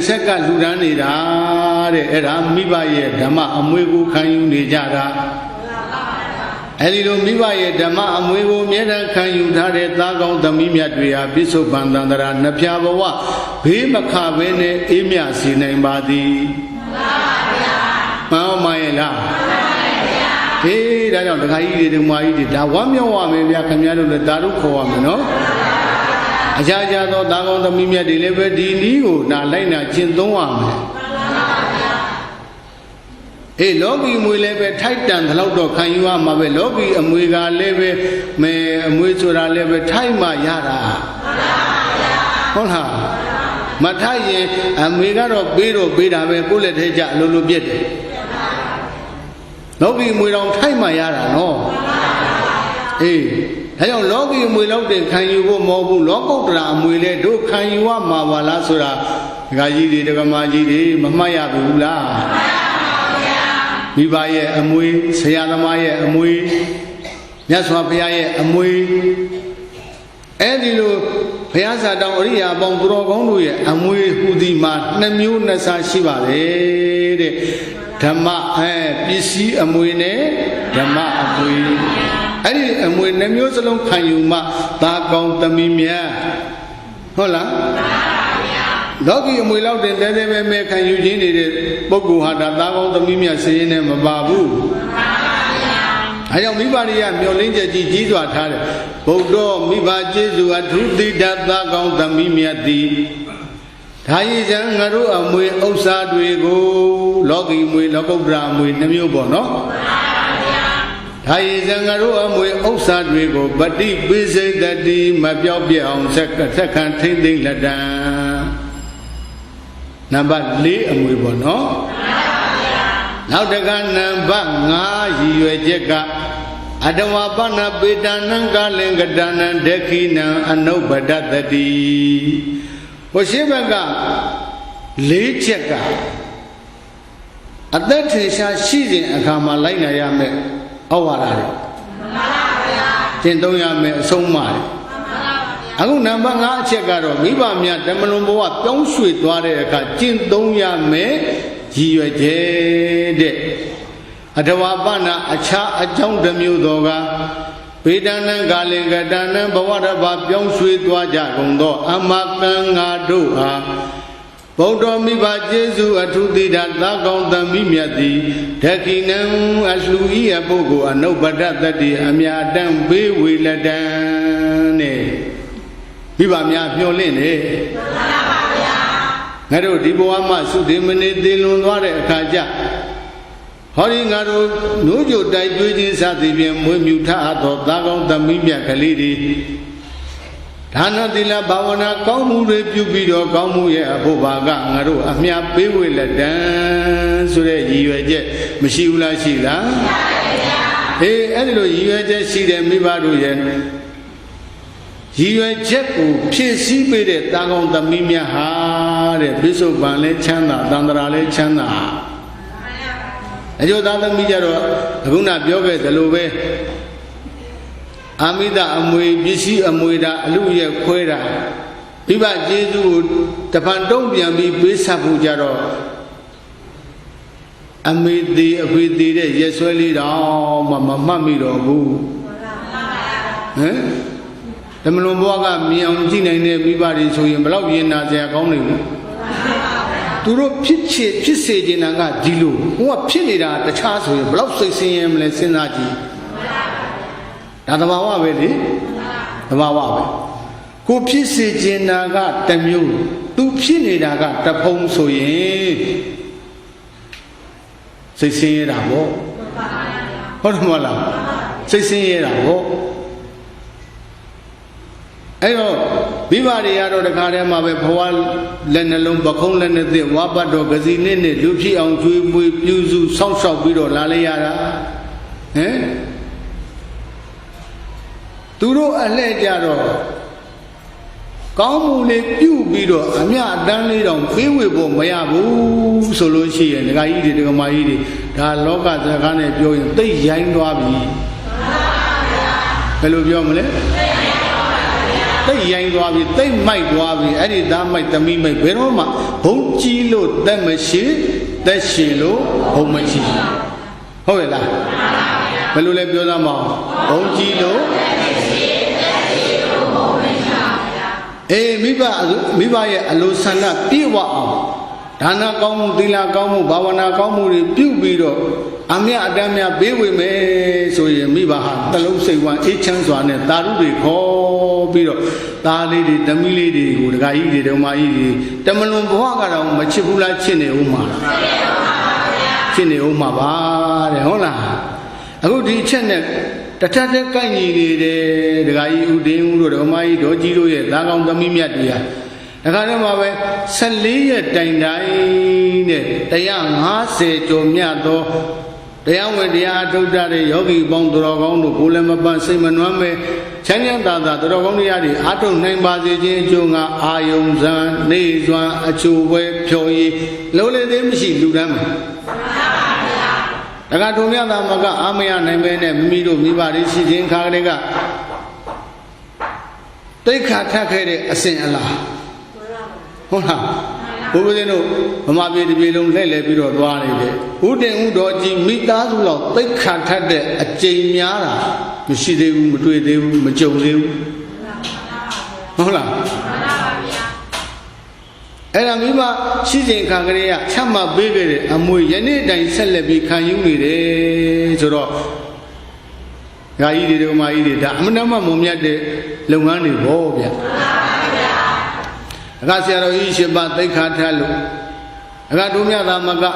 S1: ဆက်ကလူတန်းနေတာတဲ့အဲ့ဒါမိဘရဲ့ဓမ္မအမွေကိုခံယူနေကြတာအဲ့ဒီလိုမိဘရဲ့ဓမ္မအမွေကိုအမြဲတမ်းခံယူထားတဲ့သားကောင်းသမီးမြတ်တွေဟာပိဿုပန်တန္တရာနှဖျားဘဝဘေးမခဘဲနဲ့အေးမြစေနိုင်ပါသည်မှန်ပါရဲ့လားဟေးဒါကြောင့်ဒကာကြီးတွေဒကာကြီးတွေဒါဝမ်းမြောက်ရမယ်ဗျာခင်ဗျားတို့လည်းဒါတို့ခေါ်ရမယ်နော်အခြားသောသားကောင်းသမီးမြတ်တွေလည်းပဲဒီနည်းကိုလိုက်နာကျင့်သုံးရမယ်လောကီအမွေလည်းပဲထိုက်တန်သလောက်တော့ခံယူရမှာပဲလောကီအမွေကလည်းပဲအမွေဆိုတာလည်းပဲထိုက်မှရတာဟုတ်လားမထိုက်ရင်အမွေကတော့ပေးတာပဲကိုယ့်လက်ထဲကျအလိုလိုပြည့်တယ်လောကီအမွေတော်ထိုက်မှရတာနော်ဒါကြောင့်လောကီအမွေလောက်တင်ခံယူဖို့မဟုတ်ဘူးလောကုတ္တရာအမွေလည်းတို့ခံယူရမှာပါလားဆိုတာဒကာကြီးတွေဒကာမကြီးတွေမမှတ်ရဘူးလားမိဘရဲ့အမွေဆရာသမားရဲ့အမွေမြတ်စွာဘုရားရဲ့အမွေအဲ့ဒီလိုဘုရားစာတောင်အရိယာပေါင်းသူတော်ကောင်းတို့ရဲ့အမွေဟူသည်မှာနှစ်မျိုးနှစ်စားရှိပါတယ်တဲ့ဓမ္မပစ္စည်းအမွေနဲ့ဓမ္မအမွေအဲ့ဒီအမွေနှစ်မျိုးစလုံးခံယူမှသာကောင်းသမီးမြတ်ဟုတ်လားလောကီအမွေလောက်တင်တဲတဲပဲခံယူခြင်းနေတဲ့ပုဂ္ဂိုလ်ဟာဒါသားကောင်းသမီးမြတ်စည်ရင်နဲ့မပါဘူး အဲကြောင့်မိဘတွေကမျောလင်းချက်ကြီးကြီးစွာထားတယ်ဘုဒ္ဓမိဘကျေးဇူးအထူးတိတ္တသာကောင်းသမီးမြတ်သည်ဒါရည်စံငါတို့အမွေဥစ္စာတွေကိုလောကီမွေလောကုတ္တရာမွေနှမျိုးပေါ့နော်ဒါရည်စံငါတို့အမွေဥစ္စာတွေကိုပฏิပိစိတ်တတိမပြောက်ပြအောင်ဆက်ခံထိမ့်သိမ့်လက်တံနံပါတ်4အမွေပေါ့နော်နောက်တကနံပါတ်5ရည်ရွယ်ချက်ကအတဝပနပေတနံကလင်္ကတနံဒက္ခိနံအနုပဒတတိဟိုရှိဘက်က4ချက်ကအသက်ထင်ရှားရှိစဉ်အခါမှာလိုက်နိုင်ရမယ်ဩဝါဒတွေမှန်ပါဗျာကျင့်သုံးရမယ်အဆုံးအမတွေအခုနံပါတ်5အချက်ကတော့မိဘများဓမ္မလွန်ဘဝပြောင်းရွှေ့သွားတဲ့အခါကျင့်သုံးရမယ်ရည်ရွယ်ချက်တဲ့အတဝပနာအခြားအကြောင်းတစ်မျိုးသောကပေတနံကာလင်္ကတနံဘဝတစ်ပါးပြောင်းရွှေ့သွားကြကုန်သောအမကံငါတို့အားဗုဒ္ဓမိဘကျေးဇူးအထူးတိတ္တသာကောင်းသမီးမြတ်သည်ဒက္ခိနံအလှူဤအပုဂ္ဂိုလ်အနုပ္ပဒတတိအမြတ်တံဘေးဝေလတံနဲ့မိဘများမျှော်လင့်နေမှန်ပါဗျာငါတို့ဒီဘဝမှာသုတေမနေသေလွန်သွားတဲ့အခါကျဟောဒီငါတို့နိုးကြိုတိုက်ကျွေးခြင်းစသည်ဖြင့်မွေးမြူထအပ်သောသာကောင်းသမီးမြတ်ကလေးတွေဒါနသီလဘာဝနာကောင်းမှုတွေပြုပြီးတော့ကောင်းမှုရဲ့အဖို့ဘာကငါတို့အမြတ်ပေးဝေလက်တံဆိုတဲ့ရည်ရွယ်ချက်မရှိဘူးလားရှိလားရှိပါဗျာအဲ့ဒီလိုရည်ရွယ်ချက်ရှိတဲ့မိဘတို့ရဲ့ရည်ရွယ်ချက်ကိုဖြည့်ဆည်းပေးတဲ့သာကောင်းသမီးများဟာတဲ့ပိဿုပန်လဲချမ်းသာတန္တရာလဲချမ်းသာအကျိုးသားသမီးကြတော့အခုနပြောခဲ့သလိုပဲအာမိတအမွေပစ္စည်းအမွေတာအလူရဲ့ခွဲတာမိဘကျေးဇူးကိုတပံတုံးပြန်ပြီးပေးဆက်ဖို့ကြတော့အမေသေးအဖေသေးတဲ့ရက်ဆွဲလေးတော့မမှတ်မိတော့ဘူးဟမ်ဓမ္မလွန်ဘဝကမြင်အောင်ကြည့်နိုင်တဲ့မိဘတွေဆိုရင်ဘလောက်ရင်နာစရာကောင်းနေဘူးသူတို့ဖြစ်စေချင်တာကဒီလိုဟိုကဖြစ်နေတာတခြားဆိုရင်ဘလောက်စိတ်ဆင်းရဲမလဲစဉ်းစားကြည့်ဒါသဘာဝပဲလေသဘာဝပဲကိုဖြစ်စေချင်တာကတစ်မျိုးသူဖြစ်နေတာကတစ်ဖုံဆိုရင်စိတ်ဆင်းရဲတာပေါ့ဟုတ်တယ်မဟုတ်လားစိတ်ဆင်းရဲတာပေါ့အဲ့တော့မိဘတွေကတော့တခါတည်းမှာပဲဘဝလက်နှလုံးပခုံးလက်နှသစ်ဝါပတ်တော်ကစီနဲ့လူဖြစ်အောင်ကျွေးမွေးပြုစုစောင့်ရှောက်ပြီးတော့လာလေရတာဟမ်သူတို့အလှဲ့ကြတော့ကောင်းမှုလေးပြုပြီးတော့အမြအတန်းလေးတောင်ပေးဝေဖို့မရဘူးဆိုလို့ရှိရင်ဒကာကြီးတွေဒကာမကြီးတွေဒါလောကစကားနဲ့ပြောရင်သိရိုင်းသွားပြီဘယ်လိုပြောမလဲသိရိုင်းသွားပြီသိမိုက်သွားပြီအဲ့ဒီသားမိုက်သမီးမိုက်ဘယ်တော့မှဘုံကြီးလို့တက်မရှိတက်ရှင်လို့ဘုံမရှိဟုတ်ရဲ့လားဘယ်လိုလဲပြောသားမအောင်ဘုံကြီးလို့အေးမိဘရဲ့အလိုဆန္ဒပြည့်ဝအောင်ဒါနကောင်းမှုသီလကောင်းမှုဘာဝနာကောင်းမှုတွေပြုပြီးတော့အမြအတမ်းများပေးဝေမယ်ဆိုရင်မိဘဟာနှလုံးစိတ်ဝမ်းအေးချမ်းစွာနဲ့တာရုတွေခေါ်ပြီးတော့သားလေးတွေသမီးလေးတွေကိုဒကာကြီးတွေဒကာမကြီးတွေတမလွန်ဘဝကတော့မချစ်ဘူးလားချစ်နေဦးမှာချစ်နေဦးမှာပါတဲ့ဟုတ်လားအခုဒီအချက်နဲ့တထက်တဲ့ကိုက်ညီနေတယ်ဒကာကြီးဦးတင်းဦးတို့ဒကာမကြီးဒေါ်ကြီးတို့ရဲ့သားကောင်းသမီးမြတ်တွေဟာဒါကြတဲ့မှာပဲ14ရက်တိုင်တိုင်တဲ့150ကျော်မြတ်သောတရားဝင်တရားထုတ်တဲ့ယောဂီပေါင်းသူတော်ကောင်းတို့ကိုလည်းမပန်းစိတ်မနှွမ်းပဲချမ်းချမ်းသာသာသူတော်ကောင်းတရားတွေအားထုတ်နိုင်ပါစေခြင်းအကျိုးငါအာယုံဇံနေစွမ်းအချိုးပွဲဖြော်ရည်လုံးလေသေးမရှိလူတန်းမှာဒါကတို့မြတ်သားမကအာမရနိုင်ပဲနဲ့မိမိတို့မိဘတွေရှိခြင်းခါကလေးကတိတ်ခါထက်ခဲ့တဲ့အစဉ်အလားဟုတ်လားဘုရားရှင်တို့ဗမာပြည်တစ်ပြည်လုံးလှည့်လည်ပြီးတော့သွားနေတယ်ဥတည်ဥတော်ကြီးမိသားစုလောက်သိက္ခာထက်တဲ့အကျိန်များတာမရှိသေးဘူးမတွေ့သေးဘူးမကြုံသေးဘူးဟုတ်လားအဲ့ဒါမိမရှိစဉ်ခါကလေးကချမှတ်ပေးခဲ့တဲ့အမွေယနေ့တိုင်ဆက်လက်ပြီးခံယူနေတယ်ဆိုတော့ Gai de Mai, Damanama Mumiade, Lungani Bobia. Gasia Ishiba, they can't tell you. Radumia Maga,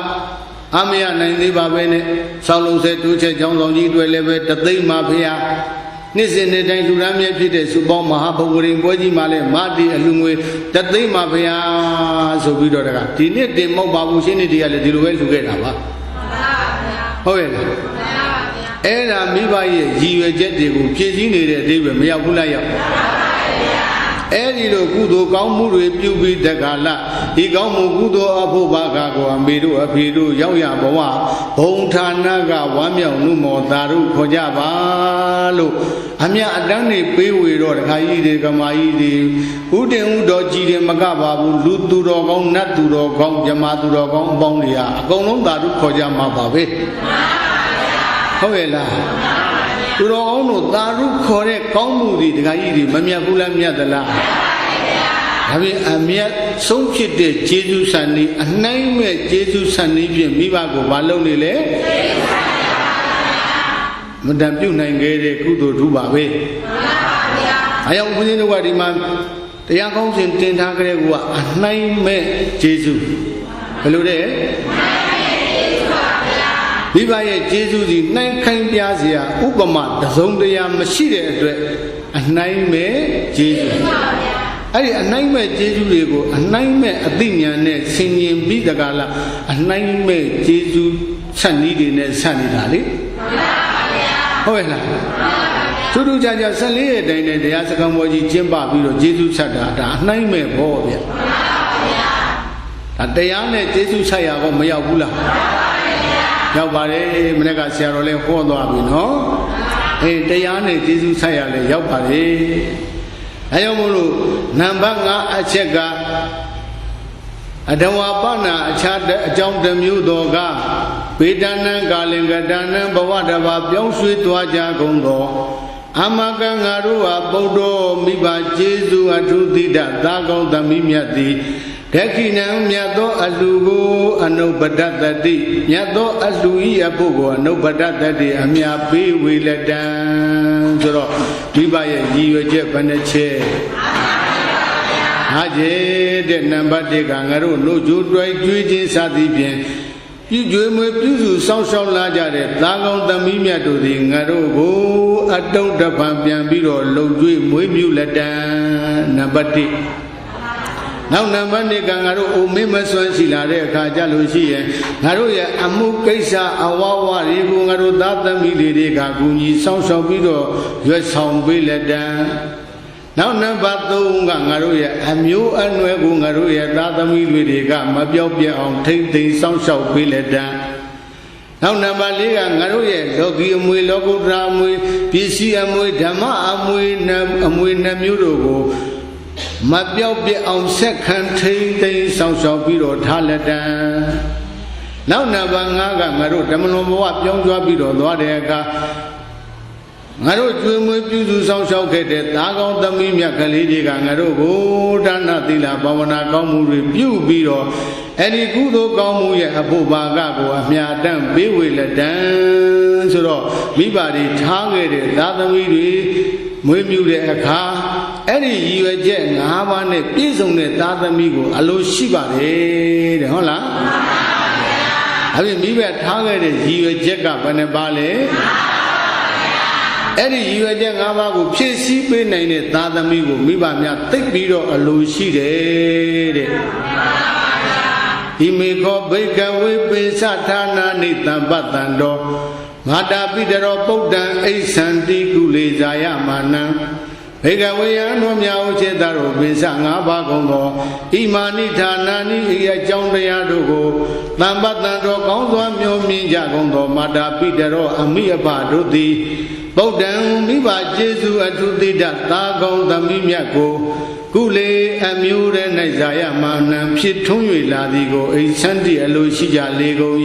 S1: Amia Nandi Babene, Salo said to Che John Longi to elevate the thing Mafia. Nisin the day to Ramia Peter, Subom Mahapuri, Boji Male, Madi, Alumwe, the thing Mafia, so we don't have. Did the Mobabu Shinity a little way to get up? Oh, Era Mibaye, Jiva Jetiku, Kizini, David Miabulaya. Erido Gudo, Gaumuru, Pubi, the Gala, Igamu Gudo, Abu Bagago, Amiru, Apiru, Yaya Bawa, Hontanaga, Wamia, Numo, Daru, Kojabalo, Amia Adani, Pewi, or Haide, Gamaidi, Uden Udoji, Magaba, Luturo, Gong, Naturo, Gong, Yamaturo, Gong, Bongia, Gong, Daru, Kojama Babe. However, to all Daru correct Komudi, the Gaidi, Mamia Bula Miadala. Having a mere so kid, Jesus Sunday, a name Jesus Sunday, Mivago, Balonile. Madame Junangere, Kudo Dubabe. I am within what demand the young homes in Tentagre, a name Jesus. Hello there. Vivaye Jesus, nine kind Piazia, Upama, the Zondia Machine, a nine Jesus. I a nine Jesus, a nine Athenian, singing Bidagala, a nine Jesus, Sunny, Sunny Dali. However, to do Jaja Sally, then the Asakamoji Jimba, Jesus Sada, a nine boy. At the Yane, Jesus Saya, Mayabula. Yabare, Menega Sierra Hodo, a Diane, Jesus Sayale, Yabare. Ayamulu, Nambanga, Achega, Adawabana, Chad, John the Mudoga, Pedana, Galingadana, Bawadava, Yosu to Ajagondo, Amagangarua, Bodo, Miba, Jesu, Adudida, Dago, the Mimiati. Tekina Miado Alugo and no Badati, Yado Alui Abugo, no Badati, Amia B. We let down. We buy a Jep and a chair. Aje, the number de Gangaro, no Judrai, Juji Sadibian. You do me, social Lajare, Lagon the Mimia to the Ngarogo, a don't the Pampian Biro, Loju, Mumu let down, Nabati. Now, Namani Gangaro, Mimason Silare, Kajalusi, Naroya, Amukesa, Awawa, Ribu, Data Mili, Gaguni, Sound Sobido, your sound will let down. Now, Nabato, Gangaroya, Amu and Wegungaroya, Data Mili, Mabia on take the sound shop will let down. Now, Nabaliga, Naroya, Logi, Mui, Logo Dramui, PC, Amui, Dama, Amui, Namurogo. Mabia on second train, sounds of Biro Talada. Now, Navanga, Maru, Tamano, young Biro, Dodega. Maru, you sound so get it. Nago, the Mimia Kalidi, Gangaru, Dana Dila, Bavana, Gomu, review Biro. Any good Gomu, Abuba Gago, Amia, Dam, be will a dance or Mibadi targeted, Ladamidi. Mumu car, any you again, Havane, Pizone, Dadamigo, Alo Shiba, Hola. Having me targeted, you a jack up and a ballet. Any you again, Havago, Pisi, Penine, Dadamigo, Mibania, take video, Alo Shide. He may go Baker, Whip, Satana, Nita, Batando. Mata Pitero Potan, a Santi Gule Zayamana. Egawaya no Miao Chetaro, Bisanga Bagongo, Imanita Nani, John Readogo, Lambatando, Gondo, Minja Gondo, Mata Pitero, Amia Badudi, Potan, Miba Jesu, Atudida, Tagon, the Mimiaco. Gule, Amure, Nazayamana, Pitunu Ladigo, a Santi Alucia Lego,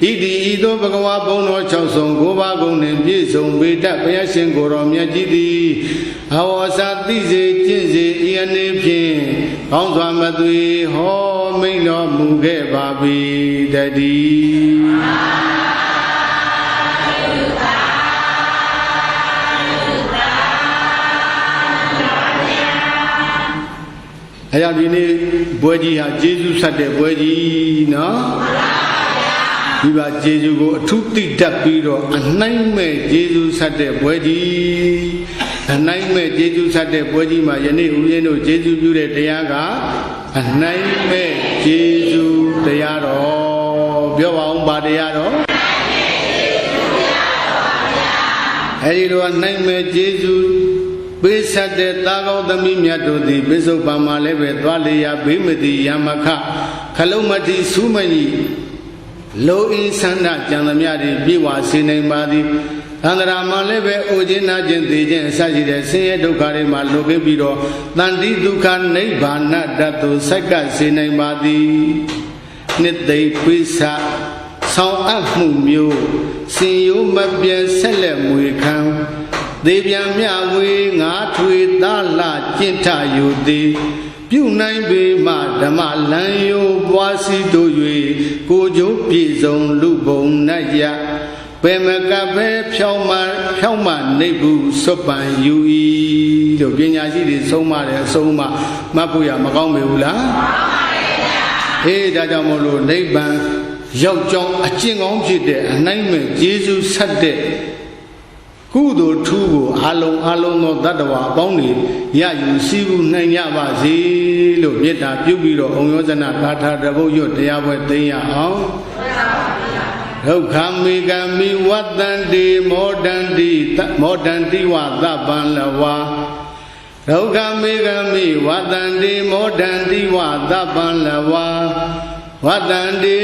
S1: Idi, Ido Bagawa Bono, Chauson, Gobagon, and Bison, Beta, Payasin, Goromia Gidi, Hawasa, Tizi, Tizi, Ianipin, Honzamadui, Ho, Mino, Muge, Babi, Daddy. အရာဒီနေ့ဘွဲကြီးဟာဂျေဇုဆက်တဲ့ဘွဲကြီးနော်ဒီပါဂျေဇုကိုအထုတိတတ်ပြီးတော့အနိုင်မဲ့ဂျေဇုဆက်တဲ့ဘွဲကြီးအနိုင်မဲ့ဂျေဇုဆက်တဲ့ဘွဲကြီးမှာယနေ့ဦးရင်းတို့ဂျေဇုပြုတဲ့တရားကအနိုင်မဲ့ဂျေဇုတရားတော်ပြောပါဦးပါတရားတော်အဲဒီလိုအနိုင်မဲ့ဂျေဇုပေးဆက်တဲ့တာကောင်းသမီးမြတ်တို့သည်ပိစုပန်မှာလည်းပဲသွားလေရဘေးမတိယမခခလုံးမတိစူးမကြီးလောအင်းဆန္ဒကြံသမျှတွေပြေဝစေနိုင်ပါသည်သန္တရာမှာလည်းပဲအိုခြင်းနာခြင်းသိခြင်းအစရှိတဲ့ဆင်းရဲဒုက္ခတွေမှာလွတ်ခဲ့ပြီးတော့တန်တိဒုက္ခနိဗ္ဗာန်တတ်သို့ဆိုက်ကပ်စေနိုင်ပါသည်နှစ်သိမ့်ပိစဆောင်းအပ်မှုမျိုးစင်ရိုးမပြတ်ဆက်လက်မွေခံသေပြန်မြဝေငါထွေသားလာကျင့်ထယူသည်ပြုနိုင်ပေမှဓမ္မလံယိုပွားစီတို့၍ကိုကျိုးပြည့်စုံလူပုံနတ်ရဘယ်မကပဲဖြောင်းမှနေဘူးစွပန်ယူ၏တို့ပညာရှိတွေဆုံးမတယ်အဆုံးမမှတ်ဖို့ရမကောင်းပေဘူးလားမှန်ပါဗျာအေးဒါကြောင့်မို့လို့နိဗ္ဗာန်ရောက်ကြောင်းအကျင့်ကောင်းဖြစ်တဲ့အနိုင်မဲ့ယေရှုဆက်တဲ့ကုသိုလ်ထူးကိုအလုံးသောတတ္တဝါအပေါင်းတွေရယူစီးပူးနိုင်ကြပါစေလို့မေတ္တာပြုပြီးတော့အောင်ယောဇနဂါထာတပုတ်ရွတ်တရားပွဲသိရအောင်ဒုက္ခမေကမိဝတ္တန္တိမောဒန္တိဝသဗ္ဗံလဝါဒုက္ခမေကမိဝတ္တန္တိမောဒန္တိဝသဗ္ဗံလဝါဝတ္တန္တိ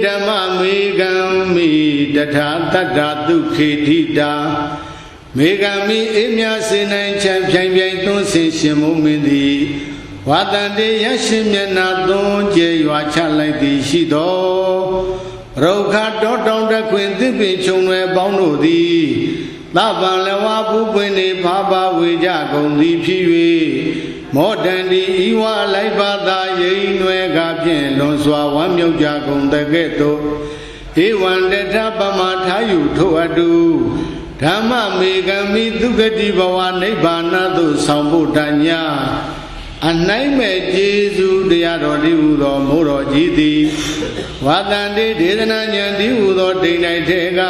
S1: ဓမ္မမေကံမိတထာတတ္တသုခေတိတာမေကံမိအေးမြစေနိုင်ချမ်းပြိုင်ပြိုင်သွန်းစင်ရှင်မုံမင်းသည်ဝတ္တန္တိရရှိမျက်နာသွန်းကျေရွာချလိုက်သည်ရှိတော်ရုခတောတောင်တခွင်သစ်ပင်ခြုံွယ်ပေါင်းတို့သည်သဗ္ဗံလဝပူပွင့်နေဖာပါဝေကြကုန်သည်ဖြစ်၍မောဒန္တိဤဝလိုက်ပါသာရိန်ွယ်ကဖြင့်လွန်စွာဝမ်းမြောက်ကြကုန်တကဲ့သို့ဧဝံတထပမထားယူထိုအတူဓမ္မမေကမိဒုက္ခတိဘဝနိဗ္ဗာန်သို့ဆောင်ဖို့တညာအနိုင်မဲ့ကျေးဇူးတရားတော်ဒီဟုသောမိုးတော်ကြီးသည်ဝါတန္တိဒေသနာဉာဏ်ဒီဟုသောဒိဋ္ဌိထေက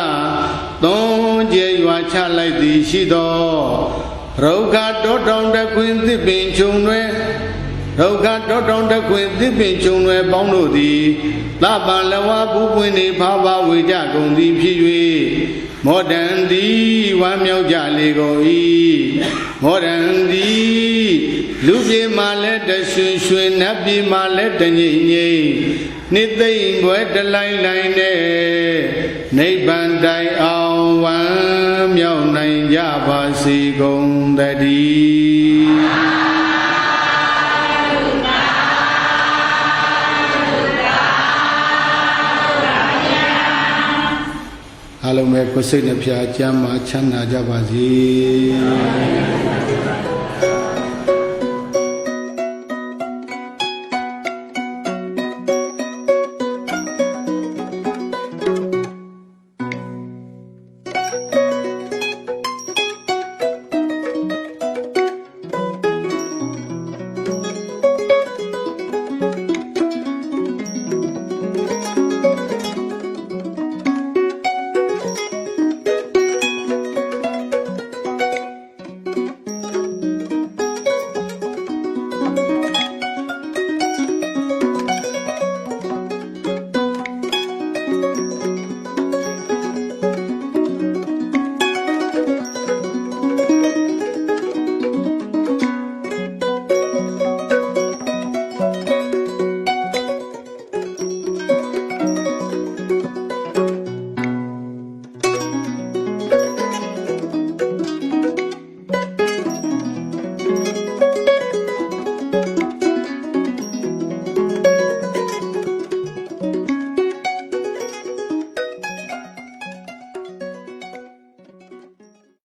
S1: သုံးကျေရွာချလိုက်သည်ရှိသောရုခတောတောင်တခွင်သစ်ပင်ခြုံတွင်ရုခတောတောင်တခွင်သစ်ပင်ခြုံတွင်ပေါင်းတို့သည်သဗ္ဗံလဝပူပွင့်နေဖာပါဝေကြကုန်သည်ဖြစ်၍မောဒန္တိဝမ်းမြောက်ကြလေကုန်၏မောဒန္တိလူပြေမှလည်းတရွှင်ရွှင်နတ်ပြေမှလည်းတငိမ့်ငိမ့်နိသိမ့်ဘွယ်တလိုင်းလိုင်းနဲ့နိဗ္ဗာန်တိုင်အောင်ဝမ်းမြောက်နိုင်ကြပါစေကုန်သတည်းအားလုံးပဲကိုယ်စိတ်နှပြချမ်းသာချမ်းသာကြပါစေ